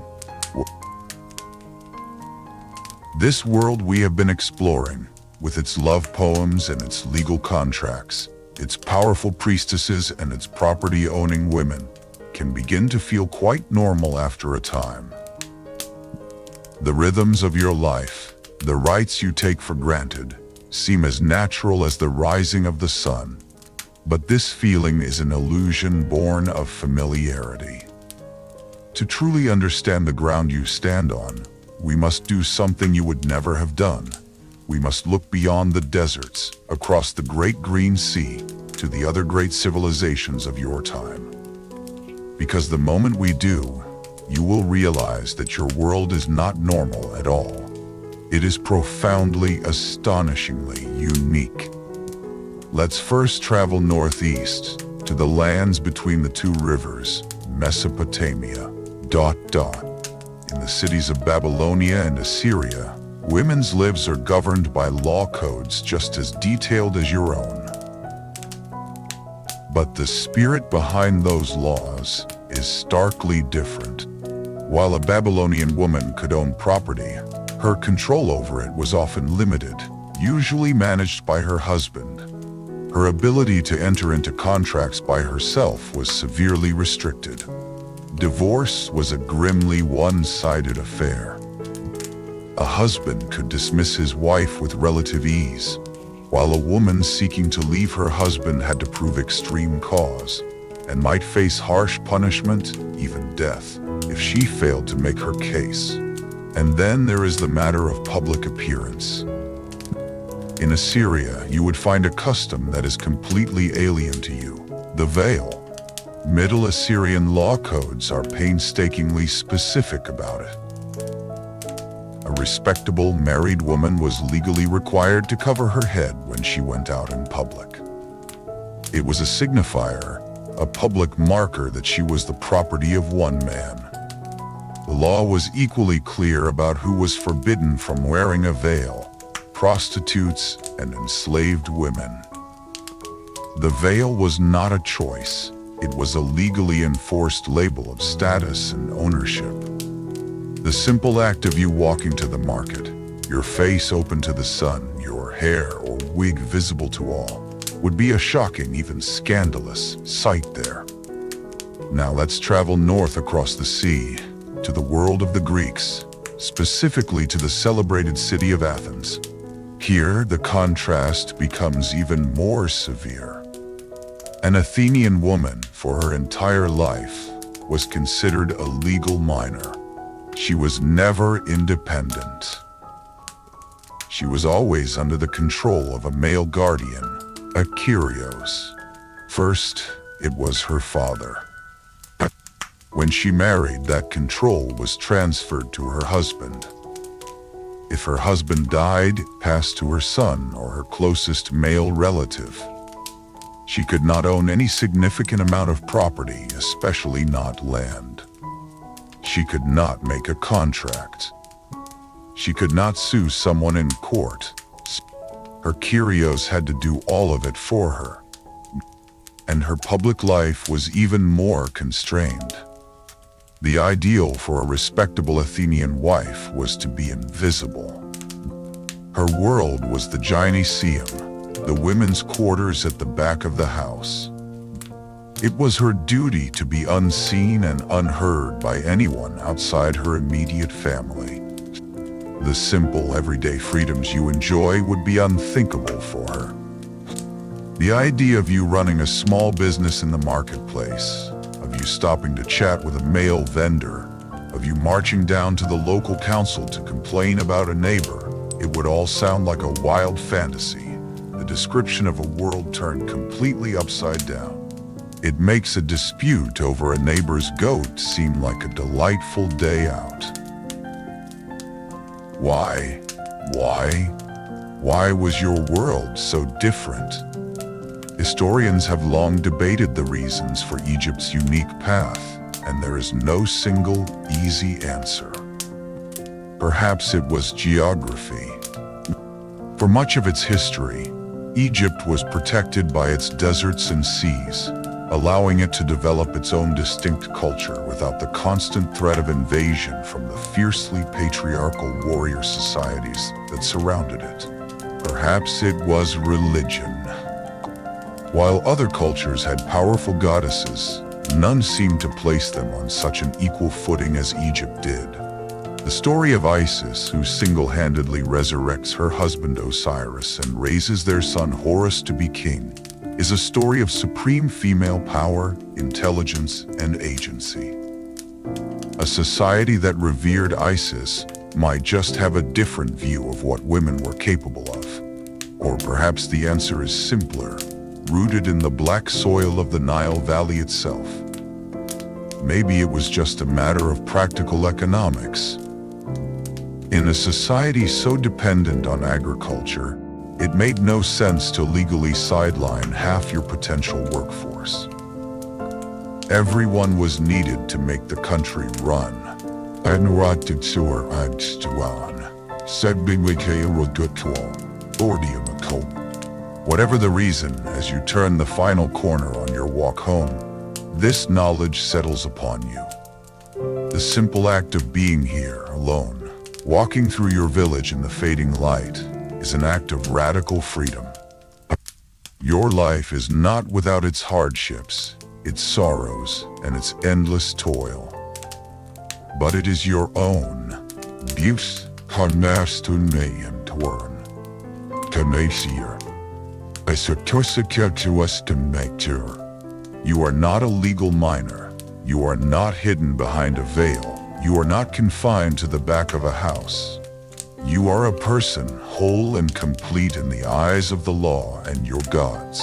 This world we have been exploring, with its love poems and its legal contracts, its powerful priestesses and its property-owning women, can begin to feel quite normal after a time. The rhythms of your life, the rights you take for granted, seem as natural as the rising of the sun. But this feeling is an illusion born of familiarity. To truly understand the ground you stand on, we must do something you would never have done. We must look beyond the deserts, across the great green sea, to the other great civilizations of your time. Because the moment we do, you will realize that your world is not normal at all. It is profoundly, astonishingly unique. Let's first travel northeast, to the lands between the two rivers, Mesopotamia. In the cities of Babylonia and Assyria, women's lives are governed by law codes just as detailed as your own. But the spirit behind those laws is starkly different. While a Babylonian woman could own property, her control over it was often limited, usually managed by her husband. Her ability to enter into contracts by herself was severely restricted. Divorce was a grimly one-sided affair. A husband could dismiss his wife with relative ease, while a woman seeking to leave her husband had to prove extreme cause, and might face harsh punishment, even death, if she failed to make her case. And then there is the matter of public appearance. In Assyria, you would find a custom that is completely alien to you, the veil. Middle Assyrian law codes are painstakingly specific about it. A respectable married woman was legally required to cover her head when she went out in public. It was a signifier, a public marker that she was the property of one man. The law was equally clear about who was forbidden from wearing a veil: prostitutes and enslaved women. The veil was not a choice. It was a legally enforced label of status and ownership. The simple act of you walking to the market, your face open to the sun, your hair or wig visible to all, would be a shocking, even scandalous, sight there. Now let's travel north across the sea, to the world of the Greeks, specifically to the celebrated city of Athens. Here, the contrast becomes even more severe. An Athenian woman, for her entire life, was considered a legal minor. She was never independent. She was always under the control of a male guardian, a Kyrios. First, it was her father. When she married, that control was transferred to her husband. If her husband died, it passed to her son or her closest male relative. She could not own any significant amount of property, especially not land. She could not make a contract. She could not sue someone in court. Her Kyrios had to do all of it for her. And her public life was even more constrained. The ideal for a respectable Athenian wife was to be invisible. Her world was the gynaeceum, the women's quarters at the back of the house. It was her duty to be unseen and unheard by anyone outside her immediate family. The simple, everyday freedoms you enjoy would be unthinkable for her. The idea of you running a small business in the marketplace, of you stopping to chat with a male vendor, of you marching down to the local council to complain about a neighbor, it would all sound like a wild fantasy, the description of a world turned completely upside down. It makes a dispute over a neighbor's goat seem like a delightful day out. Why? Why was your world so different? Historians have long debated the reasons for Egypt's unique path, and there is no single, easy answer. Perhaps it was geography. For much of its history, Egypt was protected by its deserts and seas, allowing it to develop its own distinct culture without the constant threat of invasion from the fiercely patriarchal warrior societies that surrounded it. Perhaps it was religion. While other cultures had powerful goddesses, none seemed to place them on such an equal footing as Egypt did. The story of Isis, who single-handedly resurrects her husband Osiris and raises their son Horus to be king, is a story of supreme female power, intelligence, and agency. A society that revered Isis might just have a different view of what women were capable of. Or perhaps the answer is simpler, rooted in the black soil of the Nile Valley itself. Maybe it was just a matter of practical economics. In a society so dependent on agriculture, it made no sense to legally sideline half your potential workforce. Everyone was needed to make the country run. Whatever the reason, as you turn the final corner on your walk home, this knowledge settles upon you. The simple act of being here, alone, walking through your village in the fading light, is an act of radical freedom. Your life is not without its hardships, its sorrows, and its endless toil. But it is your own. You are not a legal minor. You are not hidden behind a veil. You are not confined to the back of a house. You are a person, whole and complete in the eyes of the law and your gods.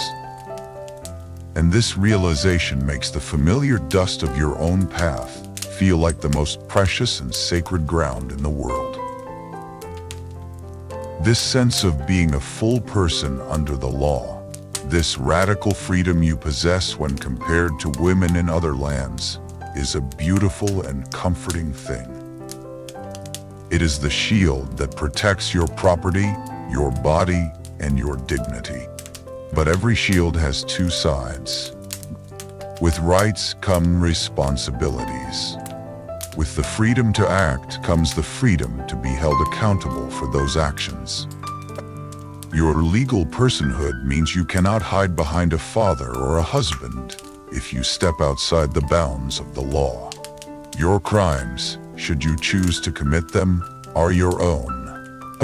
And this realization makes the familiar dust of your own path feel like the most precious and sacred ground in the world. This sense of being a full person under the law, this radical freedom you possess when compared to women in other lands, is a beautiful and comforting thing. It is the shield that protects your property, your body, and your dignity. But every shield has two sides. With rights come responsibilities. With the freedom to act comes the freedom to be held accountable for those actions. Your legal personhood means you cannot hide behind a father or a husband if you step outside the bounds of the law. Your crimes, should you choose to commit them, are your own.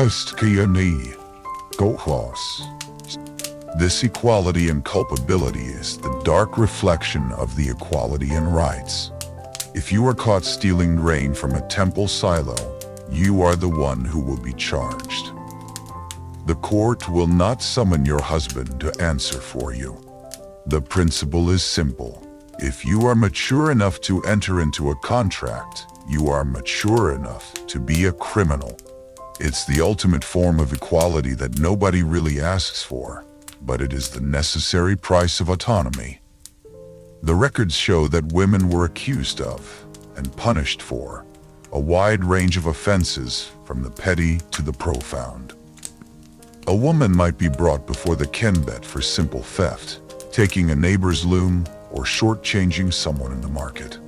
This equality and culpability is the dark reflection of the equality in rights. If you are caught stealing grain from a temple silo, you are the one who will be charged. The court will not summon your husband to answer for you. The principle is simple. If you are mature enough to enter into a contract, you are mature enough to be a criminal. It's the ultimate form of equality that nobody really asks for, but it is the necessary price of autonomy. The records show that women were accused of, and punished for, a wide range of offenses, from the petty to the profound. A woman might be brought before the Kenbet for simple theft, taking a neighbor's loom, or shortchanging someone in the market.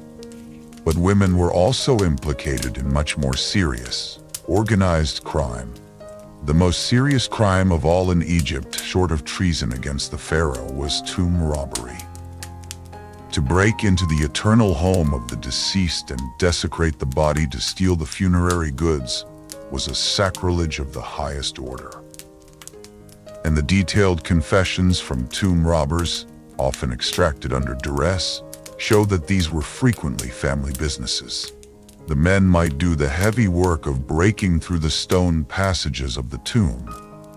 But women were also implicated in much more serious, organized crime. The most serious crime of all in Egypt, short of treason against the pharaoh, was tomb robbery. To break into the eternal home of the deceased and desecrate the body to steal the funerary goods was a sacrilege of the highest order. And the detailed confessions from tomb robbers, often extracted under duress, show that these were frequently family businesses. The men might do the heavy work of breaking through the stone passages of the tomb,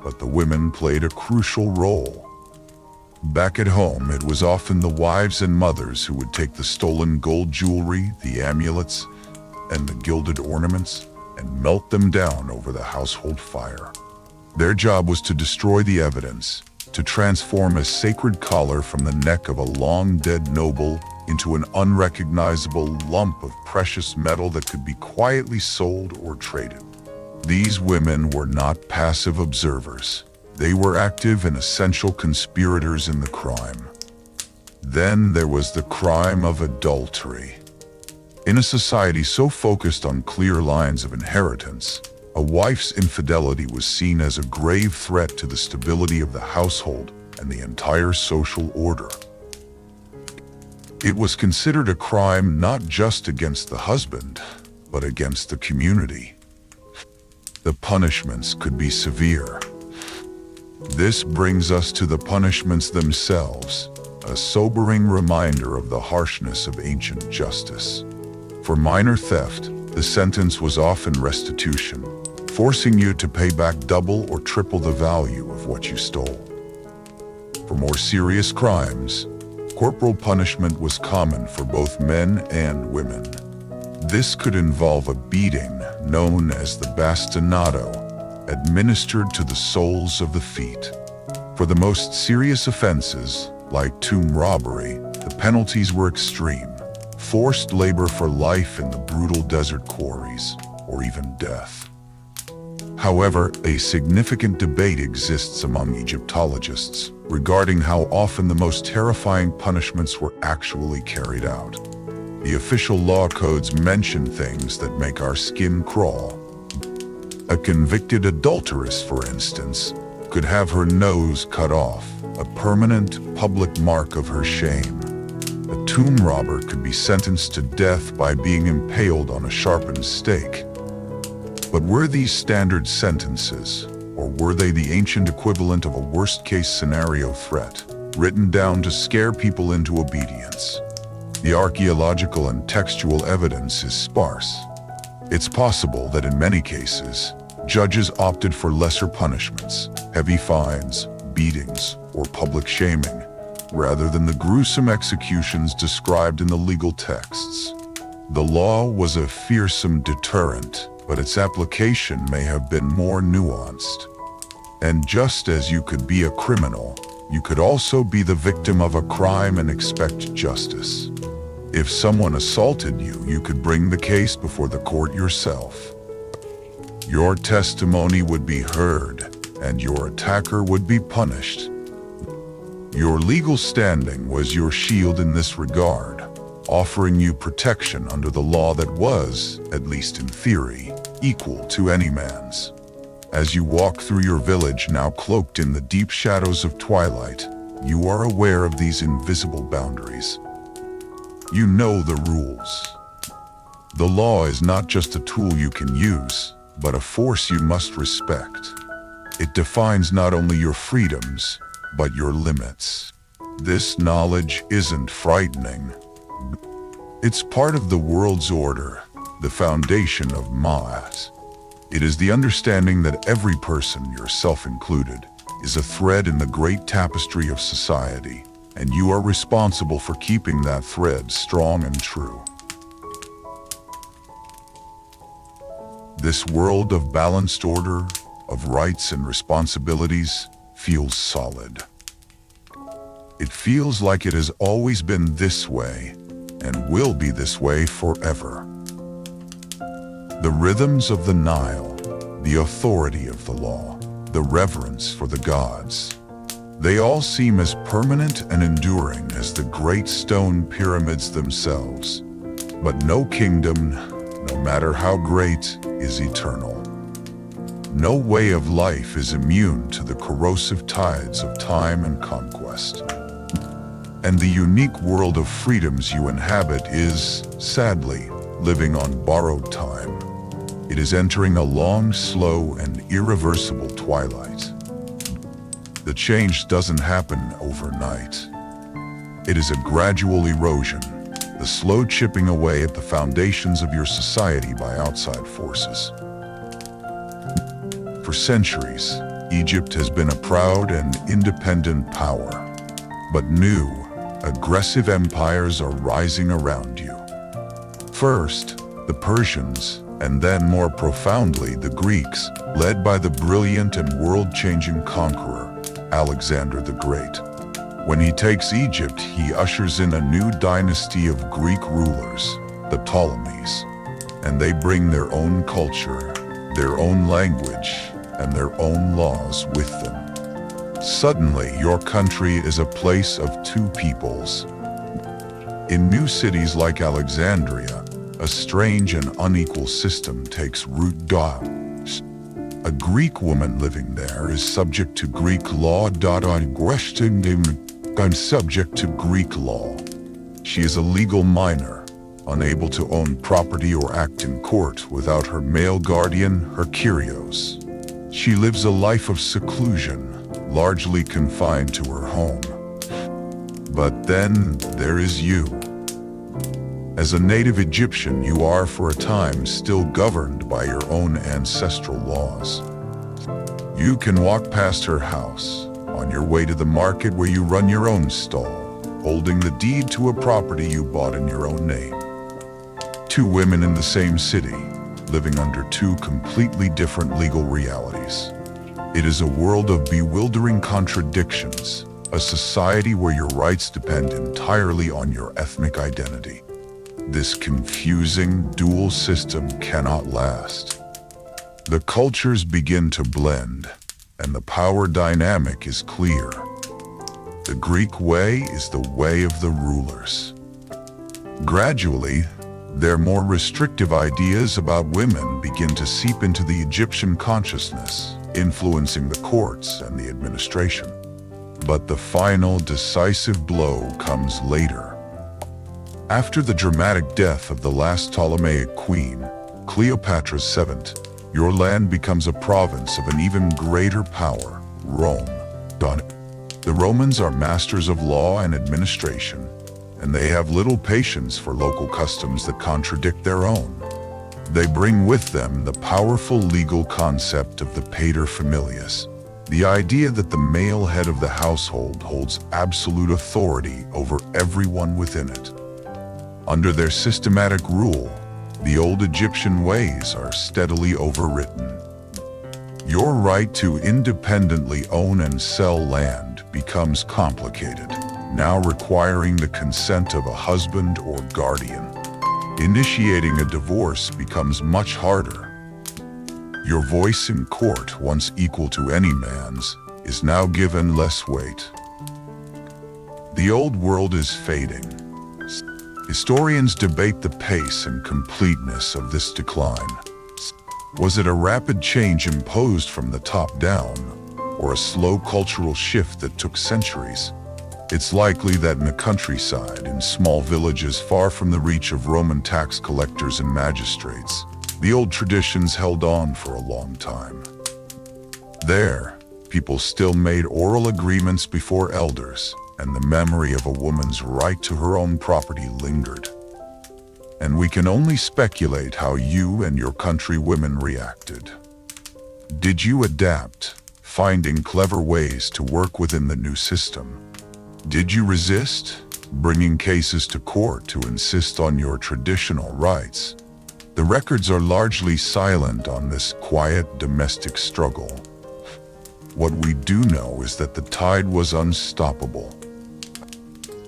but the women played a crucial role. Back at home, it was often the wives and mothers who would take the stolen gold jewelry, the amulets, and the gilded ornaments, and melt them down over the household fire. Their job was to destroy the evidence, to transform a sacred collar from the neck of a long-dead noble into an unrecognizable lump of precious metal that could be quietly sold or traded. These women were not passive observers. They were active and essential conspirators in the crime. Then there was the crime of adultery. In a society so focused on clear lines of inheritance, a wife's infidelity was seen as a grave threat to the stability of the household and the entire social order. It was considered a crime not just against the husband, but against the community. The punishments could be severe. This brings us to the punishments themselves, a sobering reminder of the harshness of ancient justice. For minor theft, the sentence was often restitution, forcing you to pay back double or triple the value of what you stole. For more serious crimes, corporal punishment was common for both men and women. This could involve a beating known as the bastinado, administered to the soles of the feet. For the most serious offenses, like tomb robbery, the penalties were extreme: forced labor for life in the brutal desert quarries, or even death. However, a significant debate exists among Egyptologists regarding how often the most terrifying punishments were actually carried out. The official law codes mention things that make our skin crawl. A convicted adulteress, for instance, could have her nose cut off, a permanent public mark of her shame. A tomb robber could be sentenced to death by being impaled on a sharpened stake. But were these standard sentences, or were they the ancient equivalent of a worst-case scenario threat, written down to scare people into obedience? The archaeological and textual evidence is sparse. It's possible that in many cases, judges opted for lesser punishments, heavy fines, beatings, or public shaming, rather than the gruesome executions described in the legal texts. The law was a fearsome deterrent, but its application may have been more nuanced. And just as you could be a criminal, you could also be the victim of a crime and expect justice. If someone assaulted you, you could bring the case before the court yourself. Your testimony would be heard, and your attacker would be punished. Your legal standing was your shield in this regard, offering you protection under the law that was, at least in theory, equal to any man's. As you walk through your village, now cloaked in the deep shadows of twilight, you are aware of these invisible boundaries. You know the rules. The law is not just a tool you can use, but a force you must respect. It defines not only your freedoms, but your limits. This knowledge isn't frightening. It's part of the world's order, the foundation of Ma'at. It is the understanding that every person, yourself included, is a thread in the great tapestry of society, and you are responsible for keeping that thread strong and true. This world of balanced order, of rights and responsibilities, feels solid. It feels like it has always been this way, and will be this way forever. The rhythms of the Nile, the authority of the law, the reverence for the gods, they all seem as permanent and enduring as the great stone pyramids themselves. But no kingdom, no matter how great, is eternal. No way of life is immune to the corrosive tides of time and conquest. And the unique world of freedoms you inhabit is, sadly, living on borrowed time. It is entering a long, slow, and irreversible twilight. The change doesn't happen overnight. It is a gradual erosion, the slow chipping away at the foundations of your society by outside forces. For centuries, Egypt has been a proud and independent power. But new, aggressive empires are rising around you. First, the Persians, and then more profoundly the Greeks, led by the brilliant and world-changing conqueror, Alexander the Great. When he takes Egypt, he ushers in a new dynasty of Greek rulers, the Ptolemies, and they bring their own culture, their own language, and their own laws with them. Suddenly, your country is a place of two peoples. In new cities like Alexandria, a strange and unequal system takes root. A Greek woman living there is subject to Greek law. I'm subject to Greek law. She is a legal minor, unable to own property or act in court without her male guardian, her Kyrios. She lives a life of seclusion, largely confined to her home. But then there is you. As a native Egyptian, you are for a time still governed by your own ancestral laws. You can walk past her house, on your way to the market where you run your own stall, holding the deed to a property you bought in your own name. Two women in the same city, living under two completely different legal realities. It is a world of bewildering contradictions, a society where your rights depend entirely on your ethnic identity. This confusing, dual system cannot last. The cultures begin to blend, and the power dynamic is clear. The Greek way is the way of the rulers. Gradually, their more restrictive ideas about women begin to seep into the Egyptian consciousness, influencing the courts and the administration. But the final decisive blow comes later. After the dramatic death of the last Ptolemaic queen, Cleopatra VII, your land becomes a province of an even greater power, Rome. The Romans are masters of law and administration, and they have little patience for local customs that contradict their own. They bring with them the powerful legal concept of the paterfamilias, the idea that the male head of the household holds absolute authority over everyone within it. Under their systematic rule, the old Egyptian ways are steadily overwritten. Your right to independently own and sell land becomes complicated, now requiring the consent of a husband or guardian. Initiating a divorce becomes much harder. Your voice in court, once equal to any man's, is now given less weight. The old world is fading. Historians debate the pace and completeness of this decline. Was it a rapid change imposed from the top down, or a slow cultural shift that took centuries? It's likely that in the countryside, in small villages far from the reach of Roman tax collectors and magistrates, the old traditions held on for a long time. There, people still made oral agreements before elders, and the memory of a woman's right to her own property lingered. And we can only speculate how you and your countrywomen reacted. Did you adapt, finding clever ways to work within the new system? Did you resist, bringing cases to court to insist on your traditional rights? The records are largely silent on this quiet domestic struggle. What we do know is that the tide was unstoppable.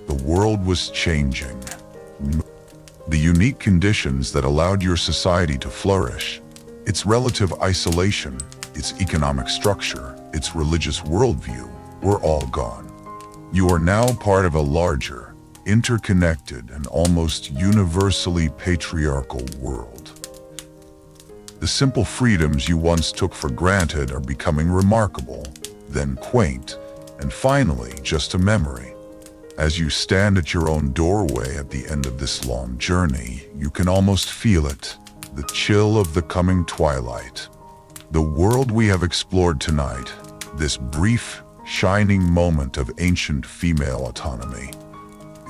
The world was changing. The unique conditions that allowed your society to flourish, its relative isolation, its economic structure, its religious worldview, were all gone. You are now part of a larger, interconnected, and almost universally patriarchal world. The simple freedoms you once took for granted are becoming remarkable, then quaint, and finally just a memory. As you stand at your own doorway at the end of this long journey, you can almost feel it, the chill of the coming twilight. The world we have explored tonight, this brief, shining moment of ancient female autonomy,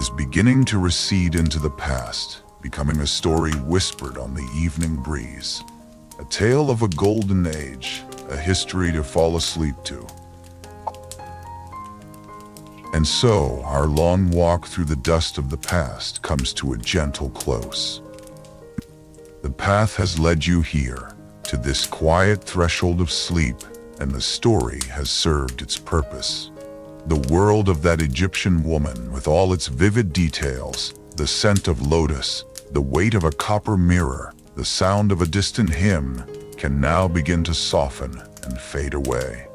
is beginning to recede into the past, becoming a story whispered on the evening breeze. A tale of a golden age, a history to fall asleep to. And so, our long walk through the dust of the past comes to a gentle close. The path has led you here, to this quiet threshold of sleep, and the story has served its purpose. The world of that Egyptian woman, with all its vivid details, the scent of lotus, the weight of a copper mirror, the sound of a distant hymn, can now begin to soften and fade away.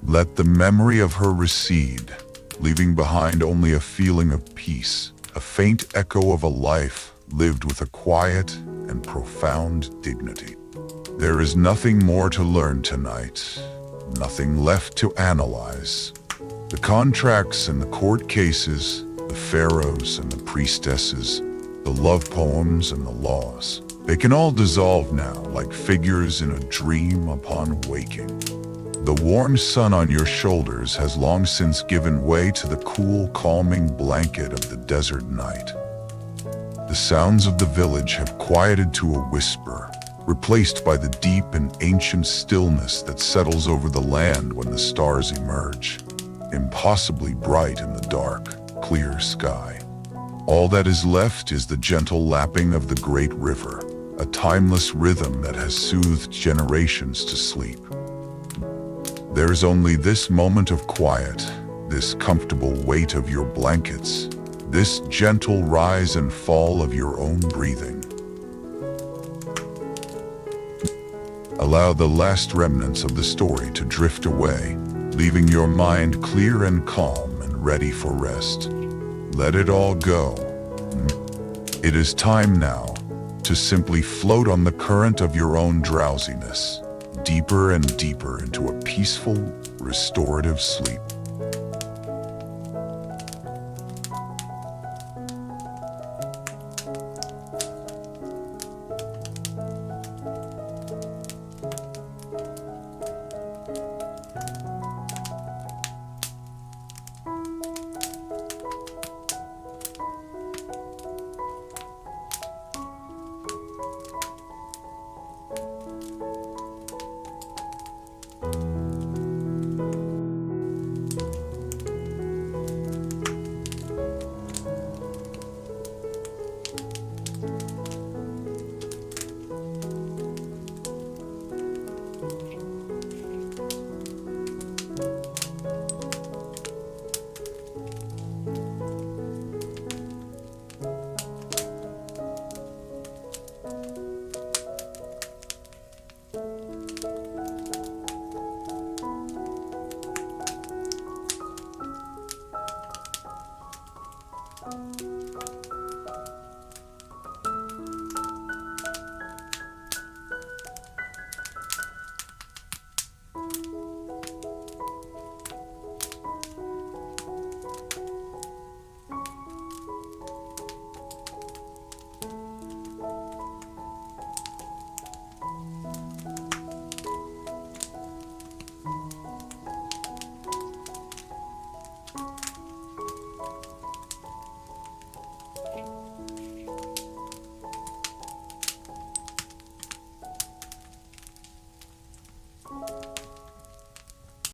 Let the memory of her recede, leaving behind only a feeling of peace, a faint echo of a life lived with a quiet and profound dignity. There is nothing more to learn tonight, nothing left to analyze. The contracts and the court cases, the pharaohs and the priestesses, the love poems and the laws, they can all dissolve now like figures in a dream upon waking. The warm sun on your shoulders has long since given way to the cool, calming blanket of the desert night. The sounds of the village have quieted to a whisper, replaced by the deep and ancient stillness that settles over the land when the stars emerge, impossibly bright in the dark, clear sky. All that is left is the gentle lapping of the great river, a timeless rhythm that has soothed generations to sleep. There's only this moment of quiet, this comfortable weight of your blankets, this gentle rise and fall of your own breathing. Allow the last remnants of the story to drift away, leaving your mind clear and calm and ready for rest. Let it all go. It is time now to simply float on the current of your own drowsiness, deeper and deeper into a peaceful, restorative sleep.